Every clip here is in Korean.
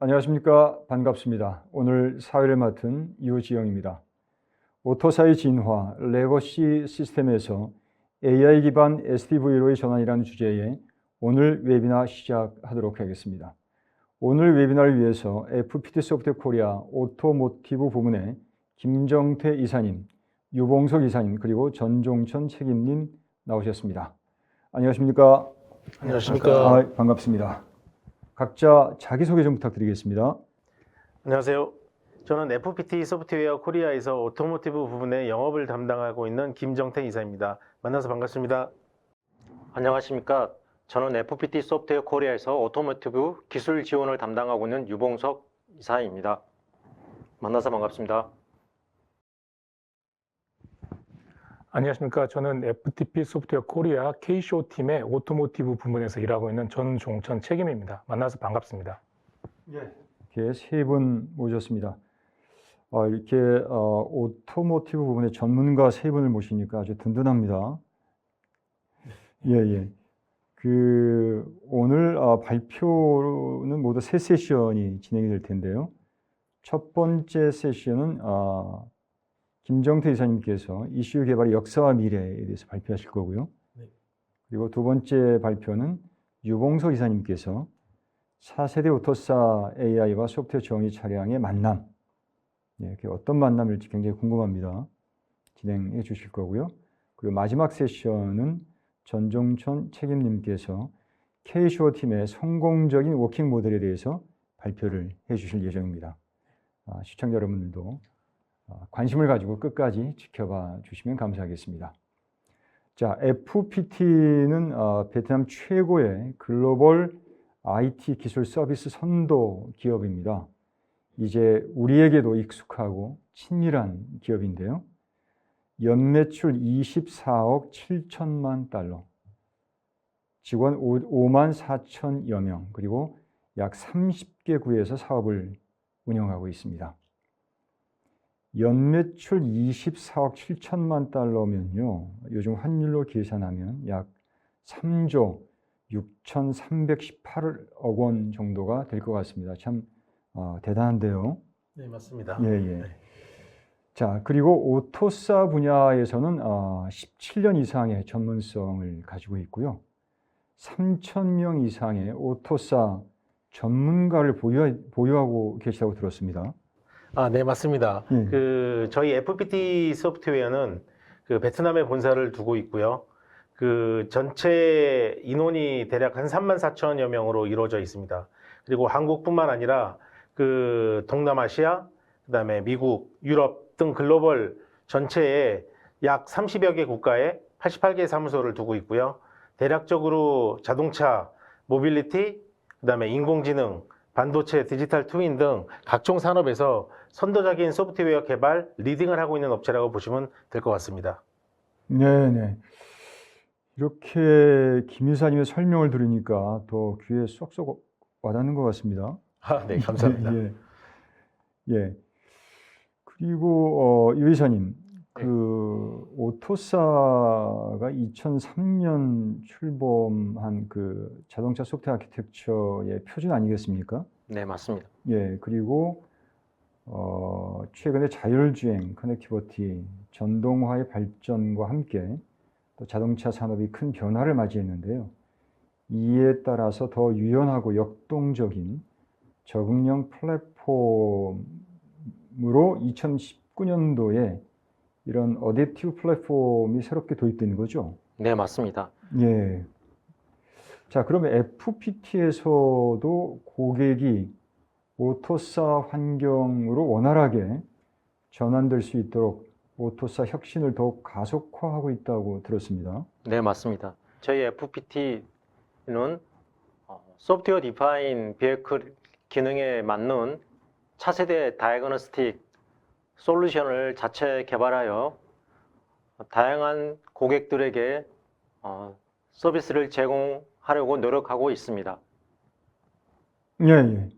안녕하십니까. 반갑습니다. 오늘 사회를 맡은 유지영입니다. 오토사의 진화, 레거시 시스템에서 AI 기반 SDV로의 전환이라는 주제에 오늘 웨비나 시작하도록 하겠습니다. 오늘 웨비나를 위해서 FPT 소프트웨어 코리아 오토모티브 부문의 김정태 이사님, 유봉석 이사님, 그리고 전종천 책임님 나오셨습니다. 안녕하십니까. 안녕하십니까. 반갑습니다. 각자 자기소개 좀 부탁드리겠습니다. 안녕하세요. 저는 FPT 소프트웨어 코리아에서 오토모티브 부분의 영업을 담당하고 있는 김정태 이사입니다. 만나서 반갑습니다. 안녕하십니까. 저는 FPT 소프트웨어 코리아에서 오토모티브 기술 지원을 담당하고 있는 유봉석 이사입니다. 만나서 반갑습니다. 안녕하십니까. 저는 FTP 소프트웨어 코리아 K-SHOW 팀의 오토모티브 부문에서 일하고 있는 전종천 책임입니다. 만나서 반갑습니다. 이렇게 세 분 모셨습니다. 이렇게 오토모티브 부분의 전문가 세 분을 모시니까 아주 든든합니다. 예. 오늘 발표는 모두 세 세션이 진행이 될 텐데요. 첫 번째 세션은 김정태 이사님께서 이슈 개발의 역사와 미래에 대해서 발표하실 거고요. 그리고 두 번째 발표는 유봉석 이사님께서 4세대 오토사 AI와 소프트웨어 정의 차량의 만남, 어떤 만남일지 굉장히 궁금합니다. 진행해 주실 거고요. 그리고 마지막 세션은 전종천 책임님께서 K-SHOW 팀의 성공적인 워킹 모델에 대해서 발표를 해 주실 예정입니다. 시청자 여러분들도 관심을 가지고 끝까지 지켜봐 주시면 감사하겠습니다. 자, FPT는 베트남 최고의 글로벌 IT 기술 서비스 선도 기업입니다. 이제 우리에게도 익숙하고 친밀한 기업인데요. 연매출 24억 7천만 달러, 직원 5만 4천여 명, 그리고 약 30개국에서 사업을 운영하고 있습니다. 연매출 24억 7천만 달러면요, 요즘 환율로 계산하면 약 3조 6,318억 원 정도가 될 것 같습니다. 참 대단한데요. 네, 맞습니다. 예. 네. 자, 그리고 오토사 분야에서는 17년 이상의 전문성을 가지고 있고요. 3,000명 이상의 오토사 전문가를 보유하고 계시다고 들었습니다. 네, 맞습니다. 저희 FPT 소프트웨어는 베트남에 본사를 두고 있고요. 전체 인원이 대략 한 3만 4천여 명으로 이루어져 있습니다. 그리고 한국뿐만 아니라 동남아시아, 그다음에 미국, 유럽 등 글로벌 전체에 약 30여 개 국가에 88개 사무소를 두고 있고요. 대략적으로 자동차, 모빌리티, 그다음에 인공지능, 반도체, 디지털 트윈 등 각종 산업에서 선도적인 소프트웨어 개발, 리딩을 하고 있는 업체라고 보시면 될 것 같습니다. 네. 이렇게 김 이사님의 설명을 들으니까 더 귀에 쏙쏙 와닿는 것 같습니다. 네, 감사합니다. 예. 그리고 유 이사님, 오토사가 2003년 출범한 자동차 소프트웨어 아키텍처의 표준 아니겠습니까? 네, 맞습니다. 예, 그리고 최근에 자율주행, 커넥티비티, 전동화의 발전과 함께 또 자동차 산업이 큰 변화를 맞이했는데요. 이에 따라서 더 유연하고 역동적인 적응형 플랫폼으로 2019년도에 이런 어댑티브 플랫폼이 새롭게 도입된 거죠? 네, 맞습니다. 예. 자, 그러면 FPT에서도 고객이 오토사 환경으로 원활하게 전환될 수 있도록 오토사 혁신을 더욱 가속화하고 있다고 들었습니다. 네, 맞습니다. 저희 FPT는 소프트웨어 디파인 비해클 기능에 맞는 차세대 다이그노스틱 솔루션을 자체 개발하여 다양한 고객들에게 서비스를 제공하려고 노력하고 있습니다. 예.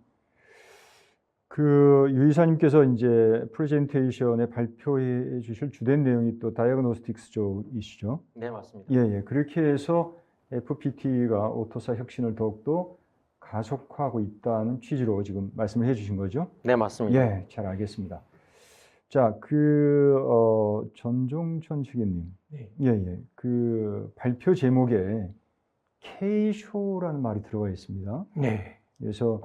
유 이사님께서 이제 프레젠테이션에 발표해 주실 주된 내용이 또 다이어그노스틱스 쪽이시죠? 네, 맞습니다. 예. 그렇게 해서 FPT가 오토사 혁신을 더욱더 가속화하고 있다는 취지로 지금 말씀을 해주신 거죠? 네, 맞습니다. 예, 잘 알겠습니다. 자, 전종천 책임님, 네. 예, 그 발표 제목에 K쇼라는 말이 들어가 있습니다. 네. 그래서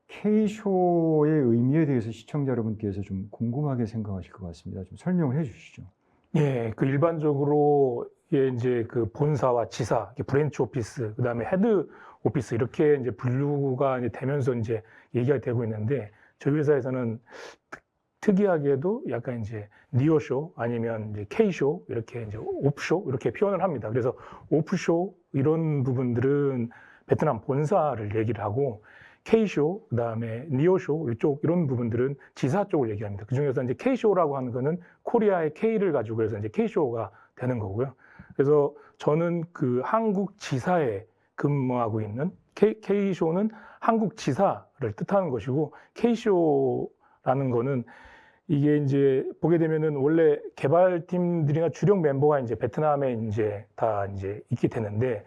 K쇼의 의미에 대해서 시청자 여러분께서 좀 궁금하게 생각하실 것 같습니다. 좀 설명을 해주시죠. 예, 그 일반적으로 이제 그 본사와 지사, 브랜치 오피스, 그다음에 헤드 오피스 이렇게 이제 분류가 이제 되면서 이제 얘기가 되고 있는데 저희 회사에서는 특이하게도 약간 이제 니어쇼 아니면 이제 K쇼 이렇게 이제 옵쇼 이렇게 표현을 합니다. 그래서 오프쇼 이런 부분들은 베트남 본사를 얘기를 하고 K쇼, 그다음에 니어쇼 이쪽 이런 부분들은 지사 쪽을 얘기합니다. 그 중에서 이제 K쇼라고 하는 거는 코리아의 K를 가지고 해서 이제 K쇼가 되는 거고요. 그래서 저는 그 한국 지사에 근무하고 있는 K쇼는 한국 지사를 뜻하는 것이고 K쇼라는 거는 이게 이제 보게 되면은 원래 개발팀들이나 주력 멤버가 이제 베트남에 이제 다 이제 있게 되는데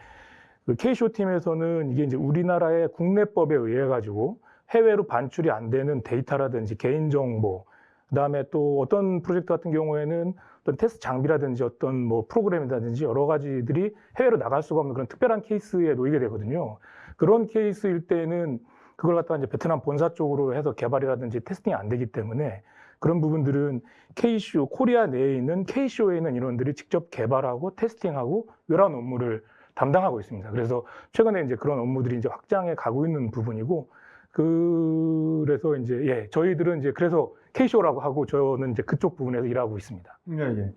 그 K쇼 팀에서는 이게 이제 우리나라의 국내법에 의해 가지고 해외로 반출이 안 되는 데이터라든지 개인정보, 그다음에 또 어떤 프로젝트 같은 경우에는 어떤 테스트 장비라든지 어떤 뭐 프로그램이라든지 여러 가지들이 해외로 나갈 수가 없는 그런 특별한 케이스에 놓이게 되거든요. 그런 케이스일 때는 그걸 갖다가 이제 베트남 본사 쪽으로 해서 개발이라든지 테스팅이 안 되기 때문에 그런 부분들은 K쇼, 코리아 내에 있는 K쇼에 있는 인원들이 직접 개발하고 테스팅하고 이런 업무를 담당하고 있습니다. 그래서 최근에 이제 그런 업무들이 이제 확장해 가고 있는 부분이고, 그래서 이제 저희들은 이제 그래서 K쇼라고 하고 저는 이제 그쪽 부분에서 일하고 있습니다. 예.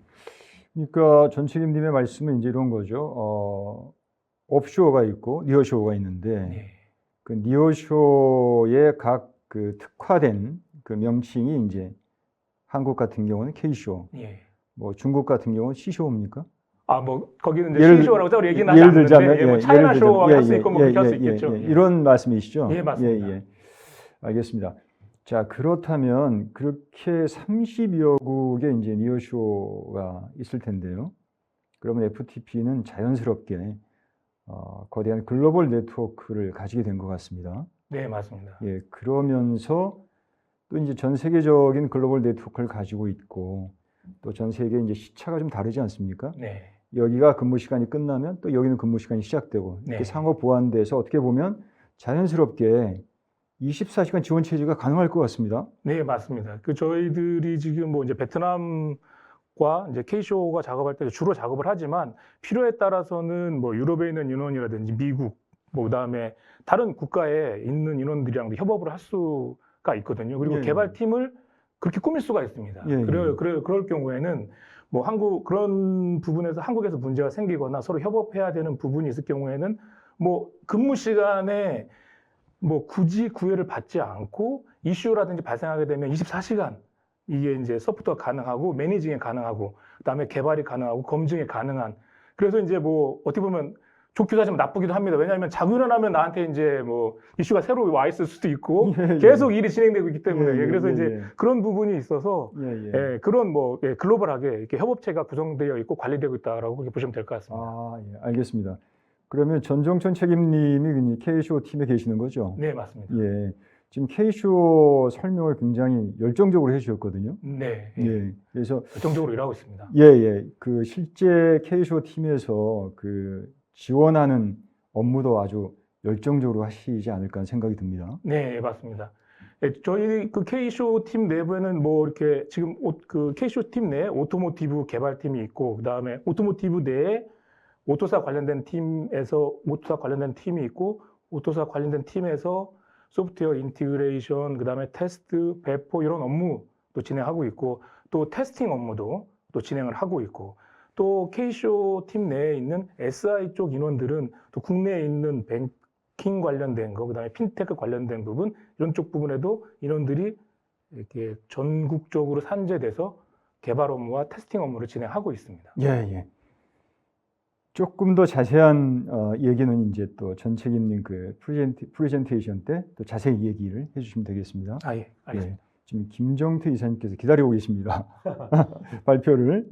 그러니까 전 책임님의 말씀은 이제 이런 거죠. 옵쇼가 있고 니어쇼가 있는데 네. 그 니어쇼의 각 그 특화된 그 명칭이 이제 한국 같은 경우는 K쇼, 예. 뭐 중국 같은 경우는 C쇼입니까? 뭐 거기는 이제 C쇼라고 따로 얘기는 하지 예를 들자면, 않는데 뭐 차이나 쇼 할 수 있고 뭐 그렇게 할 수 있겠죠. 이런 말씀이시죠? 예, 맞습니다. 예. 알겠습니다. 자, 그렇다면 그렇게 30여 국의 이제 니어쇼가 있을 텐데요. 그러면 FTP는 자연스럽게 거대한 글로벌 네트워크를 가지게 된 것 같습니다. 네, 맞습니다. 예, 그러면서 또 이제 전 세계적인 글로벌 네트워크를 가지고 있고 또 전 세계 이제 시차가 좀 다르지 않습니까? 네. 여기가 근무 시간이 끝나면 또 여기는 근무 시간이 시작되고 이렇게 네. 상호 보완돼서 어떻게 보면 자연스럽게 24시간 지원 체제가 가능할 것 같습니다. 네, 맞습니다. 그 저희들이 지금 뭐 이제 베트남과 이제 K쇼가 작업할 때 주로 작업을 하지만 필요에 따라서는 뭐 유럽에 있는 인원이라든지 미국, 뭐 그다음에 다른 국가에 있는 인원들이랑도 협업을 할 수가 있거든요. 그리고 예. 개발팀을 그렇게 꾸밀 수가 있습니다. 예. 그럴 경우에는 뭐 그런 부분에서 한국에서 문제가 생기거나 서로 협업해야 되는 부분이 있을 경우에는 뭐 근무 시간에 뭐 굳이 구애를 받지 않고 이슈라든지 발생하게 되면 24시간 이게 이제 서포트가 가능하고 매니징이 가능하고 그다음에 개발이 가능하고 검증이 가능한, 그래서 이제 뭐 어떻게 보면 좋기도 하지만 나쁘기도 합니다. 왜냐하면 자고 일어나면 나한테 이제 뭐 이슈가 새로 와 있을 수도 있고 계속 일이 진행되고 있기 때문에 그래서 이제 그런 부분이 있어서 그런 뭐 글로벌하게 이렇게 협업체가 구성되어 있고 관리되고 있다라고 그렇게 보시면 될 것 같습니다. 예, 알겠습니다. 그러면 전종천 책임님이 K쇼 팀에 계시는 거죠? 네, 맞습니다. 예. 지금 K쇼 설명을 굉장히 열정적으로 해주셨거든요. 네. 예. 그래서 열정적으로 일하고 있습니다. 그 실제 K쇼 팀에서 그 지원하는 업무도 아주 열정적으로 하시지 않을까 하는 생각이 듭니다. 네, 맞습니다. 저희 그 K쇼 팀 내부에는 뭐 이렇게 지금 그 K쇼 팀 내에 오토모티브 개발팀이 있고, 그 다음에 오토모티브 내에 오토사 관련된 팀에서 오토사 관련된 팀이 있고, 오토사 관련된 팀에서 소프트웨어 인티그레이션, 그 다음에 테스트, 배포 이런 업무도 진행하고 있고, 또 테스팅 업무도 또 진행을 하고 있고, 또 K쇼 팀 내에 있는 SI 쪽 인원들은 또 국내에 있는 뱅킹 관련된 거, 그 다음에 핀테크 관련된 부분, 이런 쪽 부분에도 인원들이 이렇게 전국적으로 산재돼서 개발 업무와 테스팅 업무를 진행하고 있습니다. 예. 조금 더 자세한 얘기는 이제 또 전 책임님 그 프레젠테이션 때 또 자세히 얘기를 해주시면 되겠습니다. 예, 알겠습니다. 예, 지금 김정태 이사님께서 기다리고 계십니다. 발표를.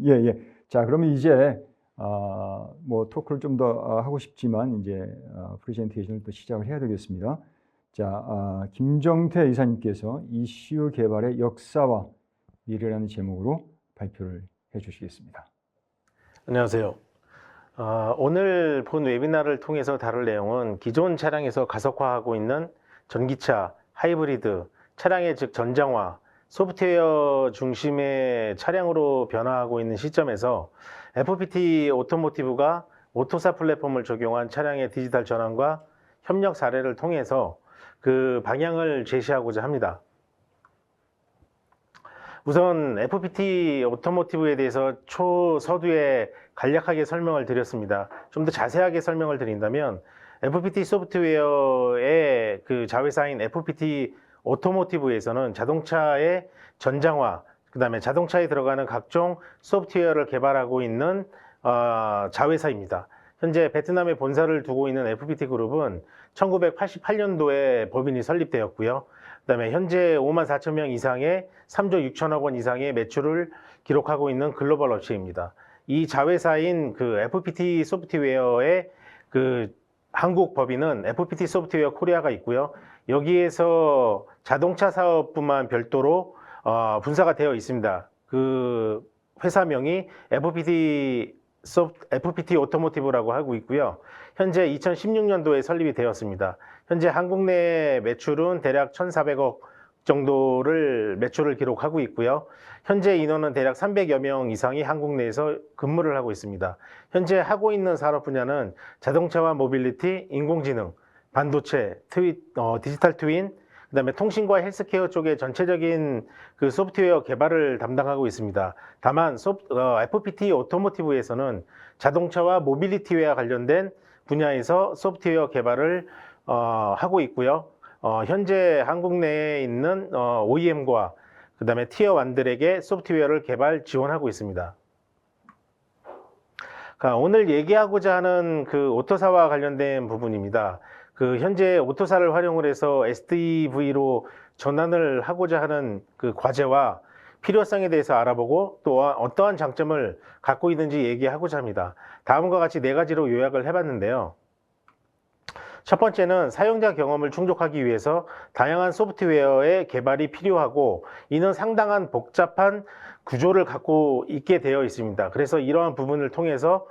자, 그러면 이제 뭐 토크를 좀 더 하고 싶지만 이제 프레젠테이션을 또 시작을 해야 되겠습니다. 자, 김정태 이사님께서 이슈 개발의 역사와 미래라는 제목으로 발표를 해주시겠습니다. 안녕하세요. 오늘 본 웨비나를 통해서 다룰 내용은 기존 차량에서 가속화하고 있는 전기차, 하이브리드, 차량의 즉 전장화, 소프트웨어 중심의 차량으로 변화하고 있는 시점에서 FPT 오토모티브가 오토사 플랫폼을 적용한 차량의 디지털 전환과 협력 사례를 통해서 그 방향을 제시하고자 합니다. 우선 FPT 오토모티브에 대해서 초서두에 간략하게 설명을 드렸습니다. 좀 더 자세하게 설명을 드린다면 FPT 소프트웨어의 그 자회사인 FPT 오토모티브에서는 자동차의 전장화, 그 다음에 자동차에 들어가는 각종 소프트웨어를 개발하고 있는 자회사입니다. 현재 베트남에 본사를 두고 있는 FPT 그룹은 1988년도에 법인이 설립되었고요. 그다음에 현재 5만 4천 명 이상의 3조 6천억 원 이상의 매출을 기록하고 있는 글로벌 업체입니다. 이 자회사인 그 FPT 소프트웨어의 그 한국 법인은 FPT 소프트웨어 코리아가 있고요. 여기에서 자동차 사업뿐만 별도로 분사가 되어 있습니다. 그 회사명이 FPT 오토모티브라고 하고 있고요. 현재 2016년도에 설립이 되었습니다. 현재 한국 내 매출은 대략 1,400억 정도를 매출을 기록하고 있고요. 현재 인원은 대략 300여 명 이상이 한국 내에서 근무를 하고 있습니다. 현재 하고 있는 산업 분야는 자동차와 모빌리티, 인공지능, 반도체, 디지털 트윈, 그다음에 통신과 헬스케어 쪽의 전체적인 그 소프트웨어 개발을 담당하고 있습니다. 다만 FPT 오토모티브에서는 자동차와 모빌리티와 관련된 분야에서 소프트웨어 개발을 하고 있고요. 현재 한국 내에 있는 OEM과 그다음에 티어 1들에게 소프트웨어를 개발 지원하고 있습니다. 오늘 얘기하고자 하는 그 오토사와 관련된 부분입니다. 그 현재 오토사를 활용을 해서 SDV로 전환을 하고자 하는 그 과제와 필요성에 대해서 알아보고 또 어떠한 장점을 갖고 있는지 얘기하고자 합니다. 다음과 같이 4가지로 요약을 해봤는데요. 첫 번째는 사용자 경험을 충족하기 위해서 다양한 소프트웨어의 개발이 필요하고 이는 상당한 복잡한 구조를 갖고 있게 되어 있습니다. 그래서 이러한 부분을 통해서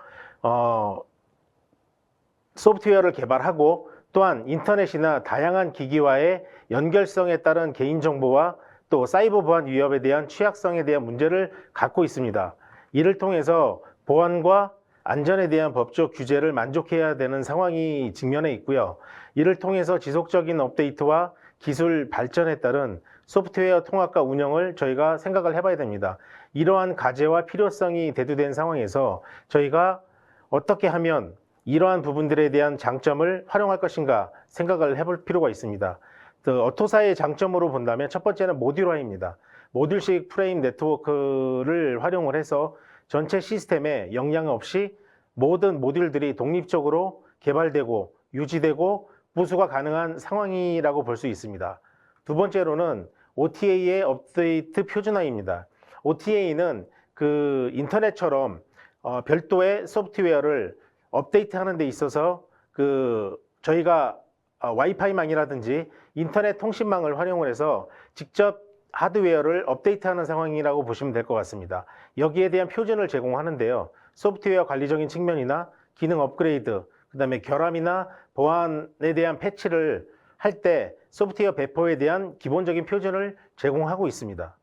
소프트웨어를 개발하고 또한 인터넷이나 다양한 기기와의 연결성에 따른 개인정보와 또 사이버 보안 위협에 대한 취약성에 대한 문제를 갖고 있습니다. 이를 통해서 보안과 안전에 대한 법적 규제를 만족해야 되는 상황이 직면해 있고요. 이를 통해서 지속적인 업데이트와 기술 발전에 따른 소프트웨어 통합과 운영을 저희가 생각을 해봐야 됩니다. 이러한 과제와 필요성이 대두된 상황에서 저희가 어떻게 하면 이러한 부분들에 대한 장점을 활용할 것인가 생각을 해볼 필요가 있습니다. 오토사의 장점으로 본다면 첫 번째는 모듈화입니다. 모듈식 프레임 네트워크를 활용을 해서 전체 시스템에 영향 없이 모든 모듈들이 독립적으로 개발되고 유지되고 부수가 가능한 상황이라고 볼 수 있습니다. 두 번째로는 OTA의 업데이트 표준화입니다. OTA는 그 인터넷처럼 별도의 소프트웨어를 업데이트하는 데 있어서 그 저희가 와이파이망이라든지 인터넷 통신망을 활용을 해서 직접 하드웨어를 업데이트하는 상황이라고 보시면 될 것 같습니다. 여기에 대한 표준을 제공하는데요. 소프트웨어 관리적인 측면이나 기능 업그레이드, 그 다음에 결함이나 보안에 대한 패치를 할 때 소프트웨어 배포에 대한 기본적인 표준을 제공하고 있습니다.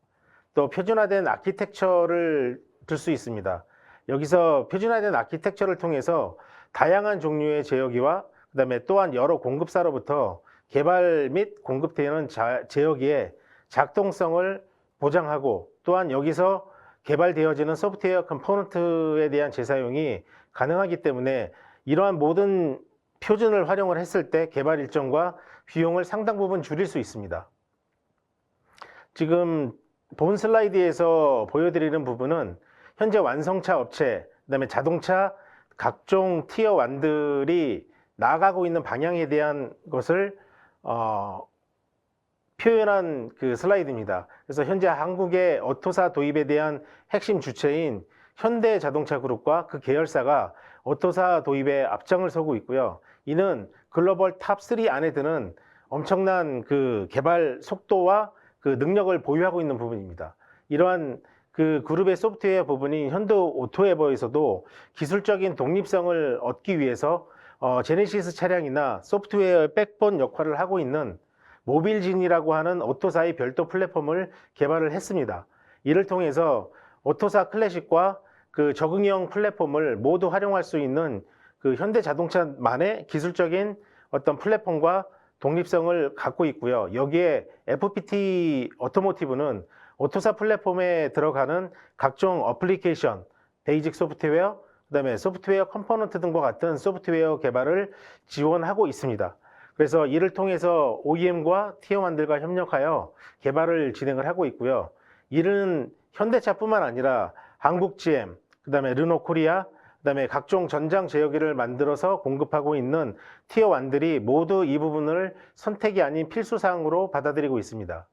또 표준화된 아키텍처를 들 수 있습니다. 여기서 표준화된 아키텍처를 통해서 다양한 종류의 제어기와 그 다음에 또한 여러 공급사로부터 개발 및 공급되는 제어기의 작동성을 보장하고 또한 여기서 개발되어지는 소프트웨어 컴포넌트에 대한 재사용이 가능하기 때문에 이러한 모든 표준을 활용을 했을 때 개발 일정과 비용을 상당 부분 줄일 수 있습니다. 지금 본 슬라이드에서 보여드리는 부분은 현재 완성차 업체, 그다음에 자동차 각종 티어 1들이 나아가고 있는 방향에 대한 것을 표현한 그 슬라이드입니다. 그래서 현재 한국의 오토사 도입에 대한 핵심 주체인 현대자동차그룹과 그 계열사가 오토사 도입에 앞장을 서고 있고요. 이는 글로벌 탑3 안에 드는 엄청난 그 개발 속도와 그 능력을 보유하고 있는 부분입니다. 이러한 그 그룹의 소프트웨어 부분인 현대 오토에버에서도 기술적인 독립성을 얻기 위해서 제네시스 차량이나 소프트웨어의 백본 역할을 하고 있는 모빌진이라고 하는 오토사의 별도 플랫폼을 개발을 했습니다. 이를 통해서 오토사 클래식과 그 적응형 플랫폼을 모두 활용할 수 있는 그 현대자동차만의 기술적인 어떤 플랫폼과 독립성을 갖고 있고요. 여기에 FPT 오토모티브는 오토사 플랫폼에 들어가는 각종 어플리케이션, 베이직 소프트웨어, 그다음에 소프트웨어 컴포넌트 등과 같은 소프트웨어 개발을 지원하고 있습니다. 그래서 이를 통해서 OEM과 Tier1들과 협력하여 개발을 진행을 하고 있고요. 이는 현대차뿐만 아니라 한국 GM, 그다음에 르노 코리아, 그다음에 각종 전장 제어기를 만들어서 공급하고 있는 Tier1들이 모두 이 부분을 선택이 아닌 필수 사항으로 받아들이고 있습니다.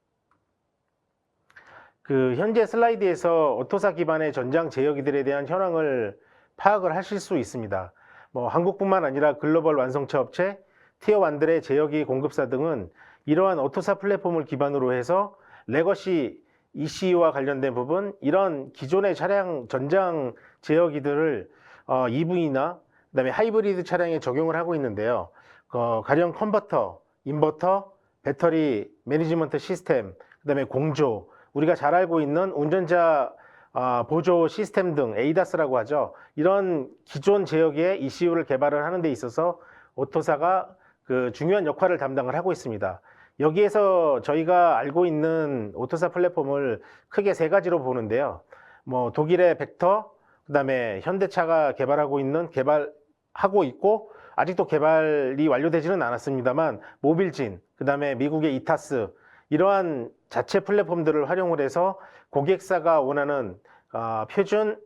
그 현재 슬라이드에서 오토사 기반의 전장 제어기들에 대한 현황을 파악을 하실 수 있습니다. 한국뿐만 아니라 글로벌 완성차 업체, Tier1들의 제어기 공급사 등은 이러한 오토사 플랫폼을 기반으로 해서 레거시 ECU와 관련된 부분, 이런 기존의 차량 전장 제어기들을 EV나 그다음에 하이브리드 차량에 적용을 하고 있는데요. 가령 컨버터, 인버터, 배터리 매니지먼트 시스템, 그다음에 공조, 우리가 잘 알고 있는 운전자 보조 시스템 등 ADAS라고 하죠. 이런 기존 제어기의 ECU를 개발을 하는 데 있어서 오토사가 그 중요한 역할을 담당을 하고 있습니다. 여기에서 저희가 알고 있는 오토사 플랫폼을 크게 세 가지로 보는데요. 독일의 벡터, 그다음에 현대차가 개발하고 있고 아직도 개발이 완료되지는 않았습니다만 모빌진, 그다음에 미국의 이타스, 이러한 자체 플랫폼들을 활용을 해서 고객사가 원하는 표준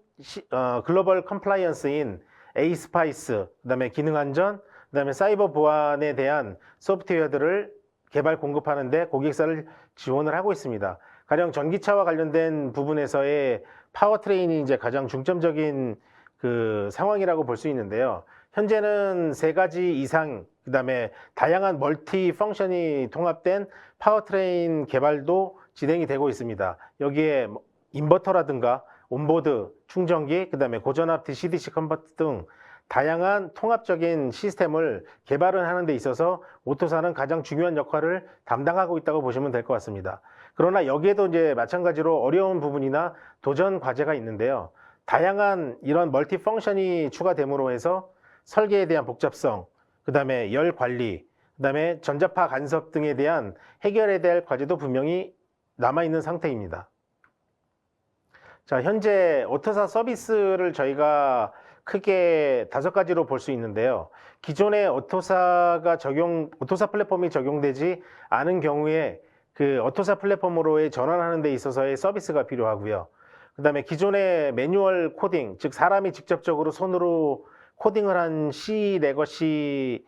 글로벌 컴플라이언스인 에이스파이스, 그다음에 기능 안전, 그다음에 사이버 보안에 대한 소프트웨어들을 개발 공급하는데 고객사를 지원을 하고 있습니다. 가령 전기차와 관련된 부분에서의 파워트레인이 이제 가장 중점적인 그 상황이라고 볼 수 있는데요. 현재는 3가지 이상, 그다음에 다양한 멀티 펑션이 통합된 파워트레인 개발도 진행이 되고 있습니다. 여기에 인버터라든가 온보드 충전기, 그다음에 고전압 DC-DC 컨버터 등 다양한 통합적인 시스템을 개발을 하는 데 있어서 오토사는 가장 중요한 역할을 담당하고 있다고 보시면 될 것 같습니다. 그러나 여기에도 이제 마찬가지로 어려운 부분이나 도전 과제가 있는데요. 다양한 이런 멀티 펑션이 추가됨으로 해서 설계에 대한 복잡성, 그다음에 열 관리, 그다음에 전자파 간섭 등에 대한 해결해야 될 과제도 분명히 남아있는 상태입니다. 자, 현재 오토사 서비스를 저희가 크게 5가지로 볼 수 있는데요. 기존의 오토사 플랫폼이 적용되지 않은 경우에 그 오토사 플랫폼으로의 전환하는 데 있어서의 서비스가 필요하고요. 그다음에 기존의 매뉴얼 코딩, 즉 사람이 직접적으로 손으로 코딩을 한 C 레거시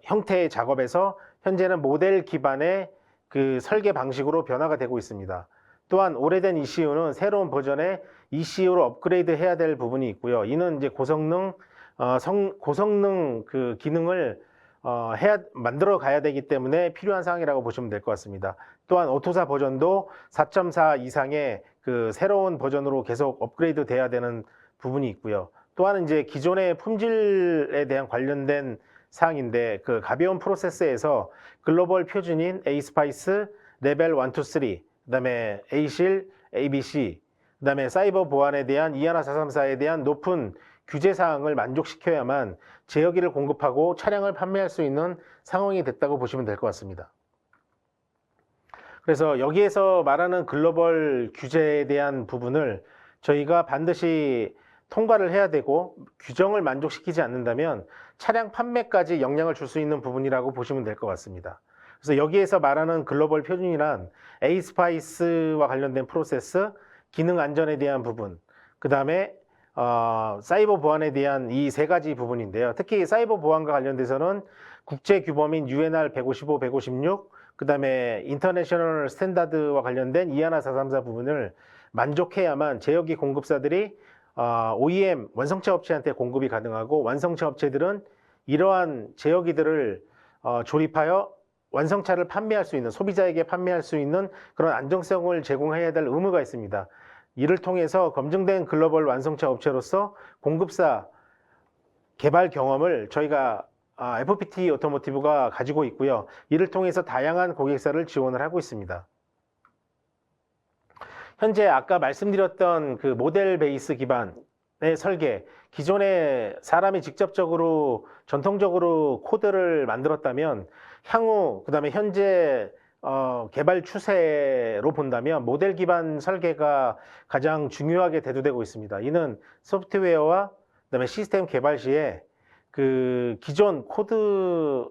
형태의 작업에서 현재는 모델 기반의 그 설계 방식으로 변화가 되고 있습니다. 또한 오래된 ECU는 새로운 버전의 ECU로 업그레이드 해야 될 부분이 있고요. 이는 이제 고성능 그 기능을 만들어 가야 되기 때문에 필요한 사항이라고 보시면 될 것 같습니다. 또한 오토사 버전도 4.4 이상의 그 새로운 버전으로 계속 업그레이드 돼야 되는 부분이 있고요. 또한 이제 기존의 품질에 대한 관련된 사항인데 그 가벼운 프로세스에서 글로벌 표준인 에이스파이스 레벨 1, 2, 3, 그다음에 ASIL, ABC, 그다음에 사이버 보안에 대한 21434에 대한 높은 규제 사항을 만족시켜야만 제어기를 공급하고 차량을 판매할 수 있는 상황이 됐다고 보시면 될 것 같습니다. 그래서 여기에서 말하는 글로벌 규제에 대한 부분을 저희가 반드시 통과를 해야 되고 규정을 만족시키지 않는다면 차량 판매까지 영향을 줄 수 있는 부분이라고 보시면 될 것 같습니다. 그래서 여기에서 말하는 글로벌 표준이란 에이스파이스와 관련된 프로세스, 기능 안전에 대한 부분, 그 다음에 사이버 보안에 대한 이 3가지 부분인데요. 특히 사이버 보안과 관련돼서는 국제 규범인 UNR 155, 156, 그 다음에 인터내셔널 스탠다드와 관련된 21434 부분을 만족해야만 제어기 공급사들이 OEM 완성차 업체한테 공급이 가능하고 완성차 업체들은 이러한 제어기들을 조립하여 완성차를 판매할 수 있는 소비자에게 판매할 수 있는 그런 안정성을 제공해야 될 의무가 있습니다. 이를 통해서 검증된 글로벌 완성차 업체로서 공급사 개발 경험을 저희가 FPT 오토모티브가 가지고 있고요. 이를 통해서 다양한 고객사를 지원을 하고 있습니다. 현재 아까 말씀드렸던 그 모델 베이스 기반의 설계, 기존에 사람이 직접적으로 전통적으로 코드를 만들었다면 향후 그다음에 현재 개발 추세로 본다면 모델 기반 설계가 가장 중요하게 대두되고 있습니다. 이는 소프트웨어와 그다음에 시스템 개발 시에 그 기존 코드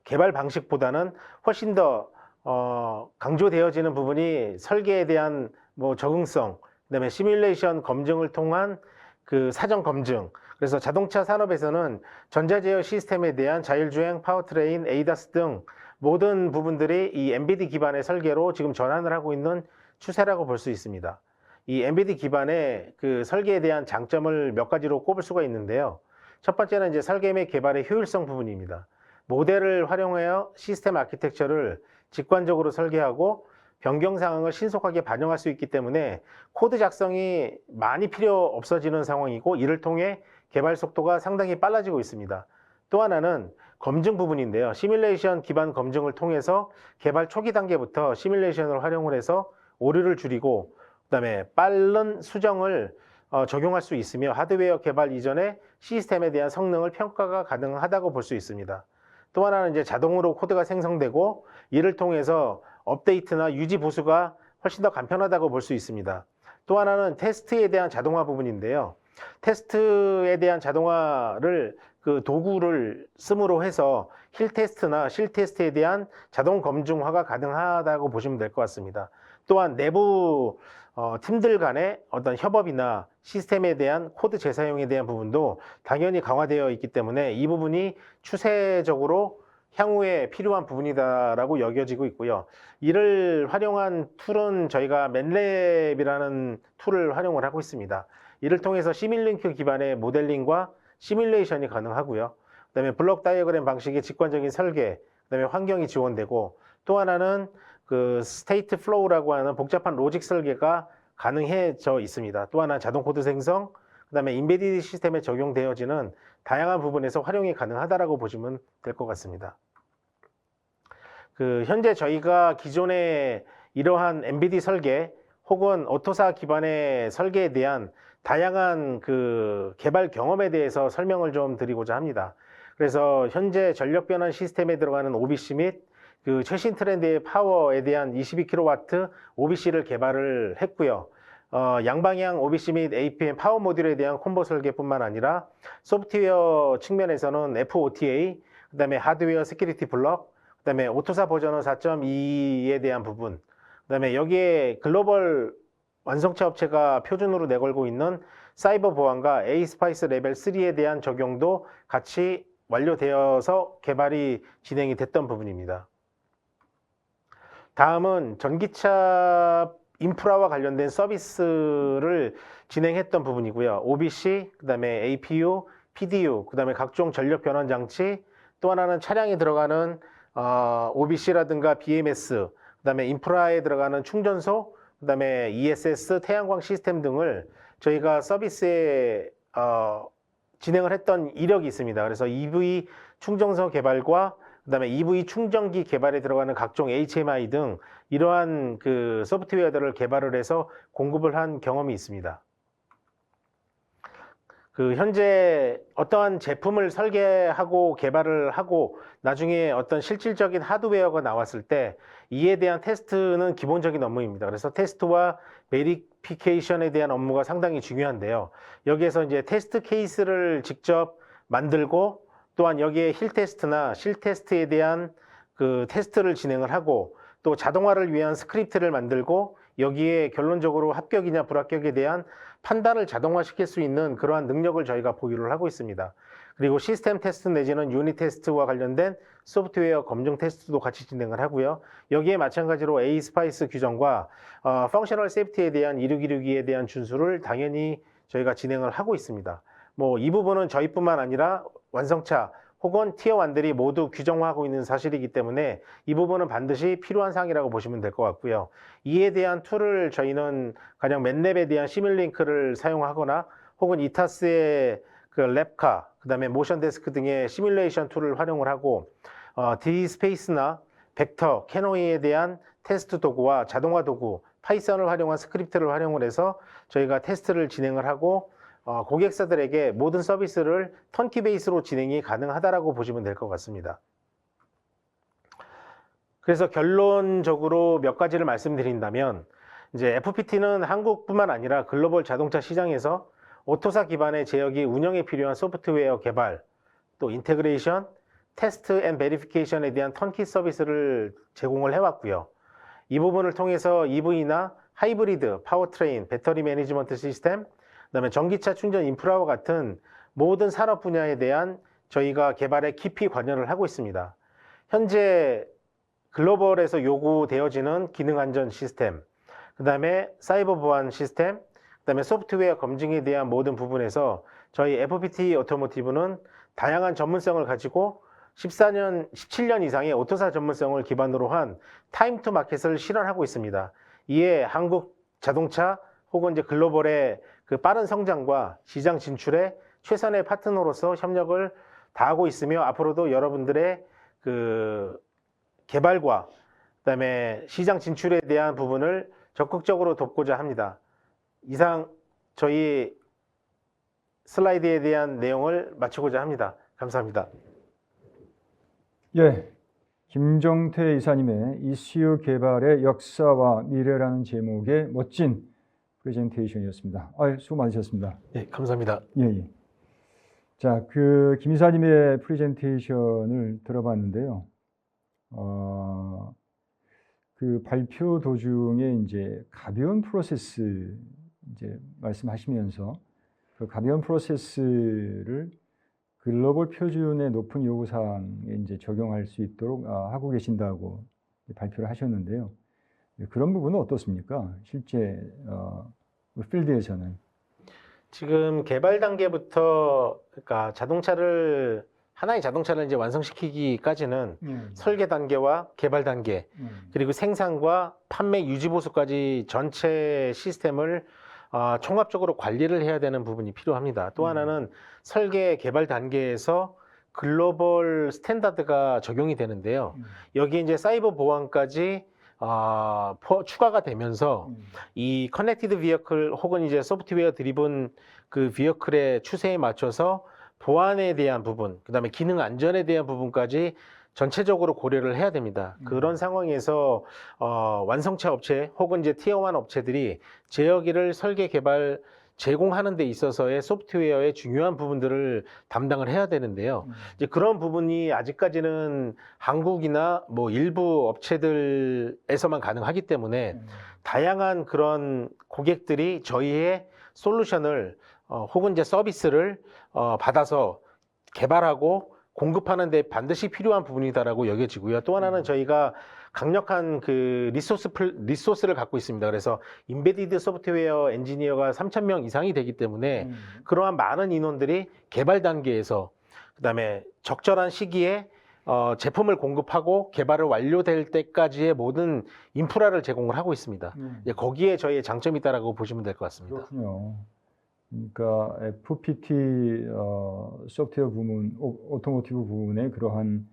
개발 방식보다는 훨씬 더 강조되어지는 부분이 설계에 대한 적응성, 그다음에 시뮬레이션 검증을 통한 그 사전 검증. 그래서 자동차 산업에서는 전자제어 시스템에 대한 자율주행, 파워트레인, 에이다스 등 모든 부분들이 이 MBD 기반의 설계로 지금 전환을 하고 있는 추세라고 볼 수 있습니다. 이 MBD 기반의 그 설계에 대한 장점을 몇 가지로 꼽을 수가 있는데요. 첫 번째는 이제 설계 및 개발의 효율성 부분입니다. 모델을 활용하여 시스템 아키텍처를 직관적으로 설계하고 변경 상황을 신속하게 반영할 수 있기 때문에 코드 작성이 많이 필요 없어지는 상황이고 이를 통해 개발 속도가 상당히 빨라지고 있습니다. 또 하나는 검증 부분인데요. 시뮬레이션 기반 검증을 통해서 개발 초기 단계부터 시뮬레이션을 활용을 해서 오류를 줄이고 그다음에 빠른 수정을 적용할 수 있으며 하드웨어 개발 이전에 시스템에 대한 성능을 평가가 가능하다고 볼 수 있습니다. 또 하나는 이제 자동으로 코드가 생성되고 이를 통해서 업데이트나 유지 보수가 훨씬 더 간편하다고 볼 수 있습니다. 또 하나는 테스트에 대한 자동화 부분인데요. 테스트에 대한 자동화를 그 도구를 씀으로 해서 힐 테스트나 실 테스트에 대한 자동 검증화가 가능하다고 보시면 될 것 같습니다. 또한 내부 팀들 간의 어떤 협업이나 시스템에 대한 코드 재사용에 대한 부분도 당연히 강화되어 있기 때문에 이 부분이 추세적으로 향후에 필요한 부분이다라고 여겨지고 있고요. 이를 활용한 툴은 저희가 맨랩이라는 툴을 활용을 하고 있습니다. 이를 통해서 시뮬링크 기반의 모델링과 시뮬레이션이 가능하고요. 그다음에 블록 다이어그램 방식의 직관적인 설계, 그다음에 환경이 지원되고 또 하나는 그 스테이트 플로우라고 하는 복잡한 로직 설계가 가능해져 있습니다. 또 하나 자동 코드 생성, 그다음에 인베디드 시스템에 적용되어지는 다양한 부분에서 활용이 가능하다라고 보시면 될 것 같습니다. 그 현재 저희가 기존에 이러한 MBD 설계 혹은 오토사 기반의 설계에 대한 다양한 그 개발 경험에 대해서 설명을 좀 드리고자 합니다. 그래서 현재 전력 변환 시스템에 들어가는 OBC 및 그 최신 트렌드의 파워에 대한 22kW OBC를 개발을 했고요. 양방향 OBC 및 APM 파워 모듈에 대한 콤보 설계뿐만 아니라 소프트웨어 측면에서는 FOTA, 그다음에 하드웨어 시큐리티 블록, 그다음에 오토사 버전은 4.2에 대한 부분, 그다음에 여기에 글로벌 완성차 업체가 표준으로 내걸고 있는 사이버 보안과 ASPICE 레벨 3에 대한 적용도 같이 완료되어서 개발이 진행이 됐던 부분입니다. 다음은 전기차 인프라와 관련된 서비스를 진행했던 부분이고요. OBC, 그다음에 APU, PDU, 그다음에 각종 전력 변환 장치, 또 하나는 차량에 들어가는 OBC라든가 BMS, 그다음에 인프라에 들어가는 충전소, 그다음에 ESS, 태양광 시스템 등을 저희가 서비스에 진행을 했던 이력이 있습니다. 그래서 EV 충전소 개발과 그다음에 EV 충전기 개발에 들어가는 각종 HMI 등 이러한 그 소프트웨어들을 개발을 해서 공급을 한 경험이 있습니다. 그 현재 어떠한 제품을 설계하고 개발을 하고 나중에 어떤 실질적인 하드웨어가 나왔을 때 이에 대한 테스트는 기본적인 업무입니다. 그래서 테스트와 베리피케이션에 대한 업무가 상당히 중요한데요. 여기에서 이제 테스트 케이스를 직접 만들고 또한 여기에 힐 테스트나 실 테스트에 대한 그 테스트를 진행을 하고 또 자동화를 위한 스크립트를 만들고 여기에 결론적으로 합격이냐 불합격에 대한 판단을 자동화시킬 수 있는 그러한 능력을 저희가 보유를 하고 있습니다. 그리고 시스템 테스트 내지는 유닛 테스트와 관련된 소프트웨어 검증 테스트도 같이 진행을 하고요. 여기에 마찬가지로 ASPICE 규정과 펑셔널 세이프티에 대한 262에 대한 준수를 당연히 저희가 진행을 하고 있습니다. 뭐 이 부분은 저희뿐만 아니라 완성차 혹은 티어 1들이 모두 규정화하고 있는 사실이기 때문에 이 부분은 반드시 필요한 사항이라고 보시면 될 것 같고요. 이에 대한 툴을 저희는 가령 맨랩에 대한 시뮬링크를 사용하거나 혹은 이타스의 그 랩카, 그다음에 모션 데스크 등의 시뮬레이션 툴을 활용을 하고 DSpace나 벡터, 캐노이에 대한 테스트 도구와 자동화 도구, 파이썬을 활용한 스크립트를 활용을 해서 저희가 테스트를 진행을 하고 고객사들에게 모든 서비스를 턴키 베이스로 진행이 가능하다라고 보시면 될 것 같습니다. 그래서 결론적으로 몇 가지를 말씀드린다면 이제 FPT는 한국뿐만 아니라 글로벌 자동차 시장에서 오토사 기반의 제어기 운영에 필요한 소프트웨어 개발, 또 인테그레이션, 테스트 앤 베리피케이션에 대한 턴키 서비스를 제공을 해왔고요. 이 부분을 통해서 EV나 하이브리드, 파워트레인, 배터리 매니지먼트 시스템, 그다음에 전기차 충전 인프라와 같은 모든 산업 분야에 대한 저희가 개발에 깊이 관여를 하고 있습니다. 현재 글로벌에서 요구되어지는 기능 안전 시스템, 그다음에 사이버 보안 시스템, 그다음에 소프트웨어 검증에 대한 모든 부분에서 저희 FPT 오토모티브는 다양한 전문성을 가지고 17년 이상의 오토사 전문성을 기반으로 한 타임 투 마켓을 실현하고 있습니다. 이에 한국 자동차 혹은 이제 글로벌의 그 빠른 성장과 시장 진출에 최선의 파트너로서 협력을 다하고 있으며 앞으로도 여러분들의 그 개발과 그다음에 시장 진출에 대한 부분을 적극적으로 돕고자 합니다. 이상 저희 슬라이드에 대한 내용을 마치고자 합니다. 감사합니다. 예, 김정태 이사님의 ECU 개발의 역사와 미래라는 제목의 멋진 프레젠테이션이었습니다. 수고 많으셨습니다. 네, 감사합니다. 예, 예. 자, 김 이사님의 프레젠테이션을 들어봤는데요. 그 발표 도중에 이제 가벼운 프로세스 이제 말씀하시면서 그 가벼운 프로세스를 글로벌 표준의 높은 요구사항에 이제 적용할 수 있도록 하고 계신다고 발표를 하셨는데요. 그런 부분은 어떻습니까? 실제 필드에서는. 지금 개발 단계부터 그러니까 하나의 자동차를 이제 완성시키기까지는 설계 단계와 개발 단계, 그리고 생산과 판매 유지 보수까지 전체 시스템을 종합적으로 관리를 해야 되는 부분이 필요합니다. 또 하나는 설계 개발 단계에서 글로벌 스탠다드가 적용이 되는데요. 여기 이제 사이버 보안까지 추가가 되면서 이 커넥티드 비어클 혹은 이제 소프트웨어 드리븐 그 비어클의 추세에 맞춰서 보안에 대한 부분, 그다음에 기능 안전에 대한 부분까지 전체적으로 고려를 해야 됩니다. 그런 상황에서 완성차 업체 혹은 이제 티어 1 업체들이 제어기를 설계 개발 제공하는 데 있어서의 소프트웨어의 중요한 부분들을 담당을 해야 되는데요. 이제 그런 부분이 아직까지는 한국이나 뭐 일부 업체들에서만 가능하기 때문에 다양한 그런 고객들이 저희의 솔루션을 혹은 이제 서비스를 받아서 개발하고 공급하는 데 반드시 필요한 부분이다라고 여겨지고요. 또 하나는 저희가 강력한 그 리소스를 갖고 있습니다. 그래서 인베디드 소프트웨어 엔지니어가 3,000명 이상이 되기 때문에 그러한 많은 인원들이 개발 단계에서 그다음에 적절한 시기에 제품을 공급하고 개발을 완료될 때까지의 모든 인프라를 제공을 하고 있습니다. 거기에 저희의 장점이 있다라고 보시면 될 것 같습니다. 그렇군요. 그러니까 FPT 소프트웨어 부문, 오토모티브 부문의 그러한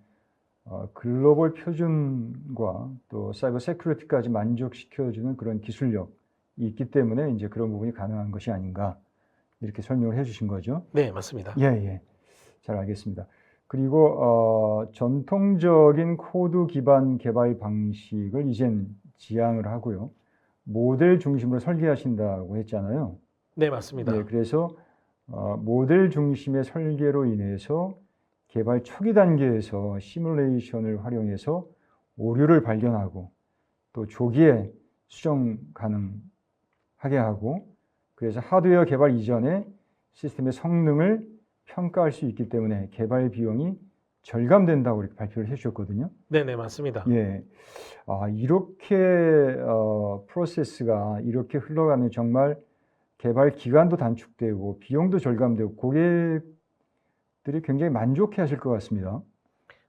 글로벌 표준과 또 사이버 세큐리티까지 만족시켜주는 그런 기술력이 있기 때문에 이제 그런 부분이 가능한 것이 아닌가 이렇게 설명을 해주신 거죠. 네, 맞습니다. 예, 예. 잘 알겠습니다. 그리고 전통적인 코드 기반 개발 방식을 이젠 지향을 하고요. 모델 중심으로 설계하신다고 했잖아요. 네, 맞습니다. 네, 그래서 모델 중심의 설계로 인해서 개발 초기 단계에서 시뮬레이션을 활용해서 오류를 발견하고 또 조기에 수정 가능하게 하고 그래서 하드웨어 개발 이전에 시스템의 성능을 평가할 수 있기 때문에 개발 비용이 절감된다고 이렇게 발표를 해주셨거든요. 네, 네, 맞습니다. 예, 이렇게 프로세스가 이렇게 흘러가면 정말 개발 기간도 단축되고 비용도 절감되고 고객들이 굉장히 만족해 하실 것 같습니다.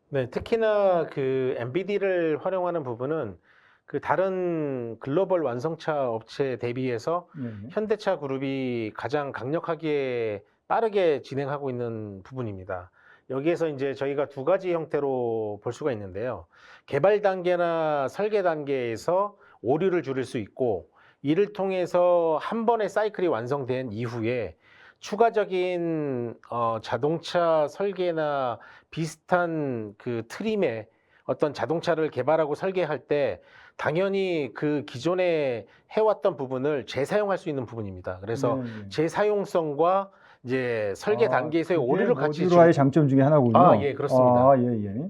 네, 특히나 그 MBD를 활용하는 부분은 그 다른 글로벌 완성차 업체 대비해서 네. 현대차 그룹이 가장 강력하게 빠르게 진행하고 있는 부분입니다. 여기에서 이제 저희가 두 가지 형태로 볼 수가 있는데요. 개발 단계나 설계 단계에서 오류를 줄일 수 있고, 이를 통해서 한 번의 사이클이 완성된 이후에 추가적인 자동차 설계나 비슷한 그 트림의 어떤 자동차를 개발하고 설계할 때 당연히 그 기존에 해왔던 부분을 재사용할 수 있는 부분입니다. 그래서 네, 네. 재사용성과 이제 설계 단계에서의 그게 오류를 같이 모듈화의 장점 중에 하나군요. 예, 그렇습니다. 예, 예.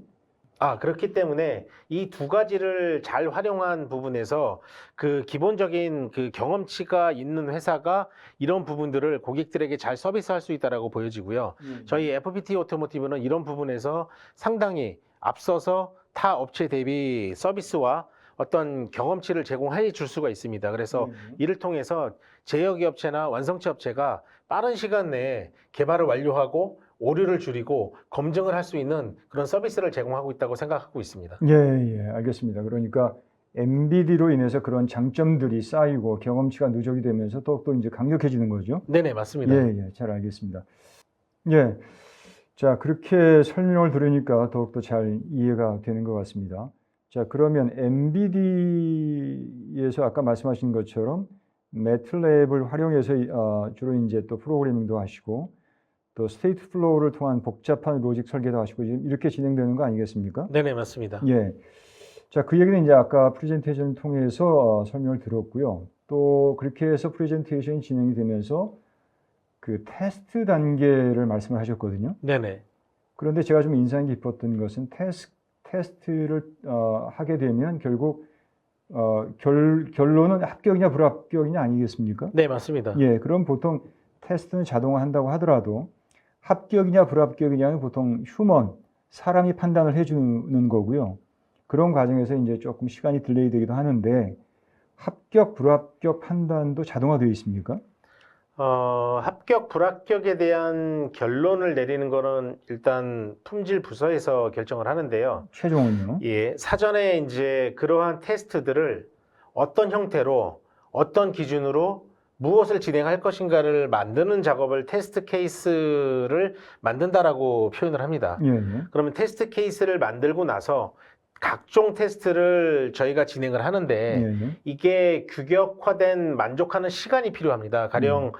그렇기 때문에 이 두 가지를 잘 활용한 부분에서 그 기본적인 그 경험치가 있는 회사가 이런 부분들을 고객들에게 잘 서비스할 수 있다라고 보여지고요. 저희 FPT 오토모티브는 이런 부분에서 상당히 앞서서 타 업체 대비 서비스와 어떤 경험치를 제공해 줄 수가 있습니다. 그래서 이를 통해서 제휴기업체나 완성차 업체가 빠른 시간 내에 개발을 완료하고 오류를 줄이고 검증을 할 수 있는 그런 서비스를 제공하고 있다고 생각하고 있습니다. 예, 예, 알겠습니다. 그러니까 MBD로 인해서 그런 장점들이 쌓이고 경험치가 누적이 되면서 더욱더 이제 강력해지는 거죠. 네네, 맞습니다. 예, 예, 잘 알겠습니다. 예, 자, 그렇게 설명을 들으니까 더욱더 잘 이해가 되는 것 같습니다. 자, 그러면 MBD에서 아까 말씀하신 것처럼 매틀랩을 활용해서 주로 이제 또 프로그래밍도 하시고 또 스테이트 플로우를 통한 복잡한 로직 설계도 하시고 이렇게 진행되는 거 아니겠습니까? 네네, 맞습니다. 예. 자, 그 얘기는 이제 아까 프레젠테이션을 통해서 설명을 드렸고요. 또 그렇게 해서 프레젠테이션이 진행이 되면서 그 테스트 단계를 말씀을 하셨거든요. 네네. 그런데 제가 좀 인상 깊었던 것은 테스트를 하게 되면 결국 결론은 합격이냐 불합격이냐 아니겠습니까? 네, 맞습니다. 예, 그럼 보통 테스트는 자동화한다고 하더라도 합격이냐 불합격이냐는 보통 사람이 판단을 해주는 거고요. 그런 과정에서 이제 조금 시간이 딜레이 되기도 하는데 합격 불합격 판단도 자동화되어 있습니까? 합격 불합격에 대한 결론을 내리는 거는 일단 품질 부서에서 결정을 하는데요. 최종은요? 예, 사전에 이제 그러한 테스트들을 어떤 형태로 어떤 기준으로 무엇을 진행할 것인가를 만드는 작업을 테스트 케이스를 만든다라고 표현을 합니다. 예, 예. 그러면 테스트 케이스를 만들고 나서 각종 테스트를 저희가 진행을 하는데 예, 예. 이게 규격화된 만족하는 시간이 필요합니다. 가령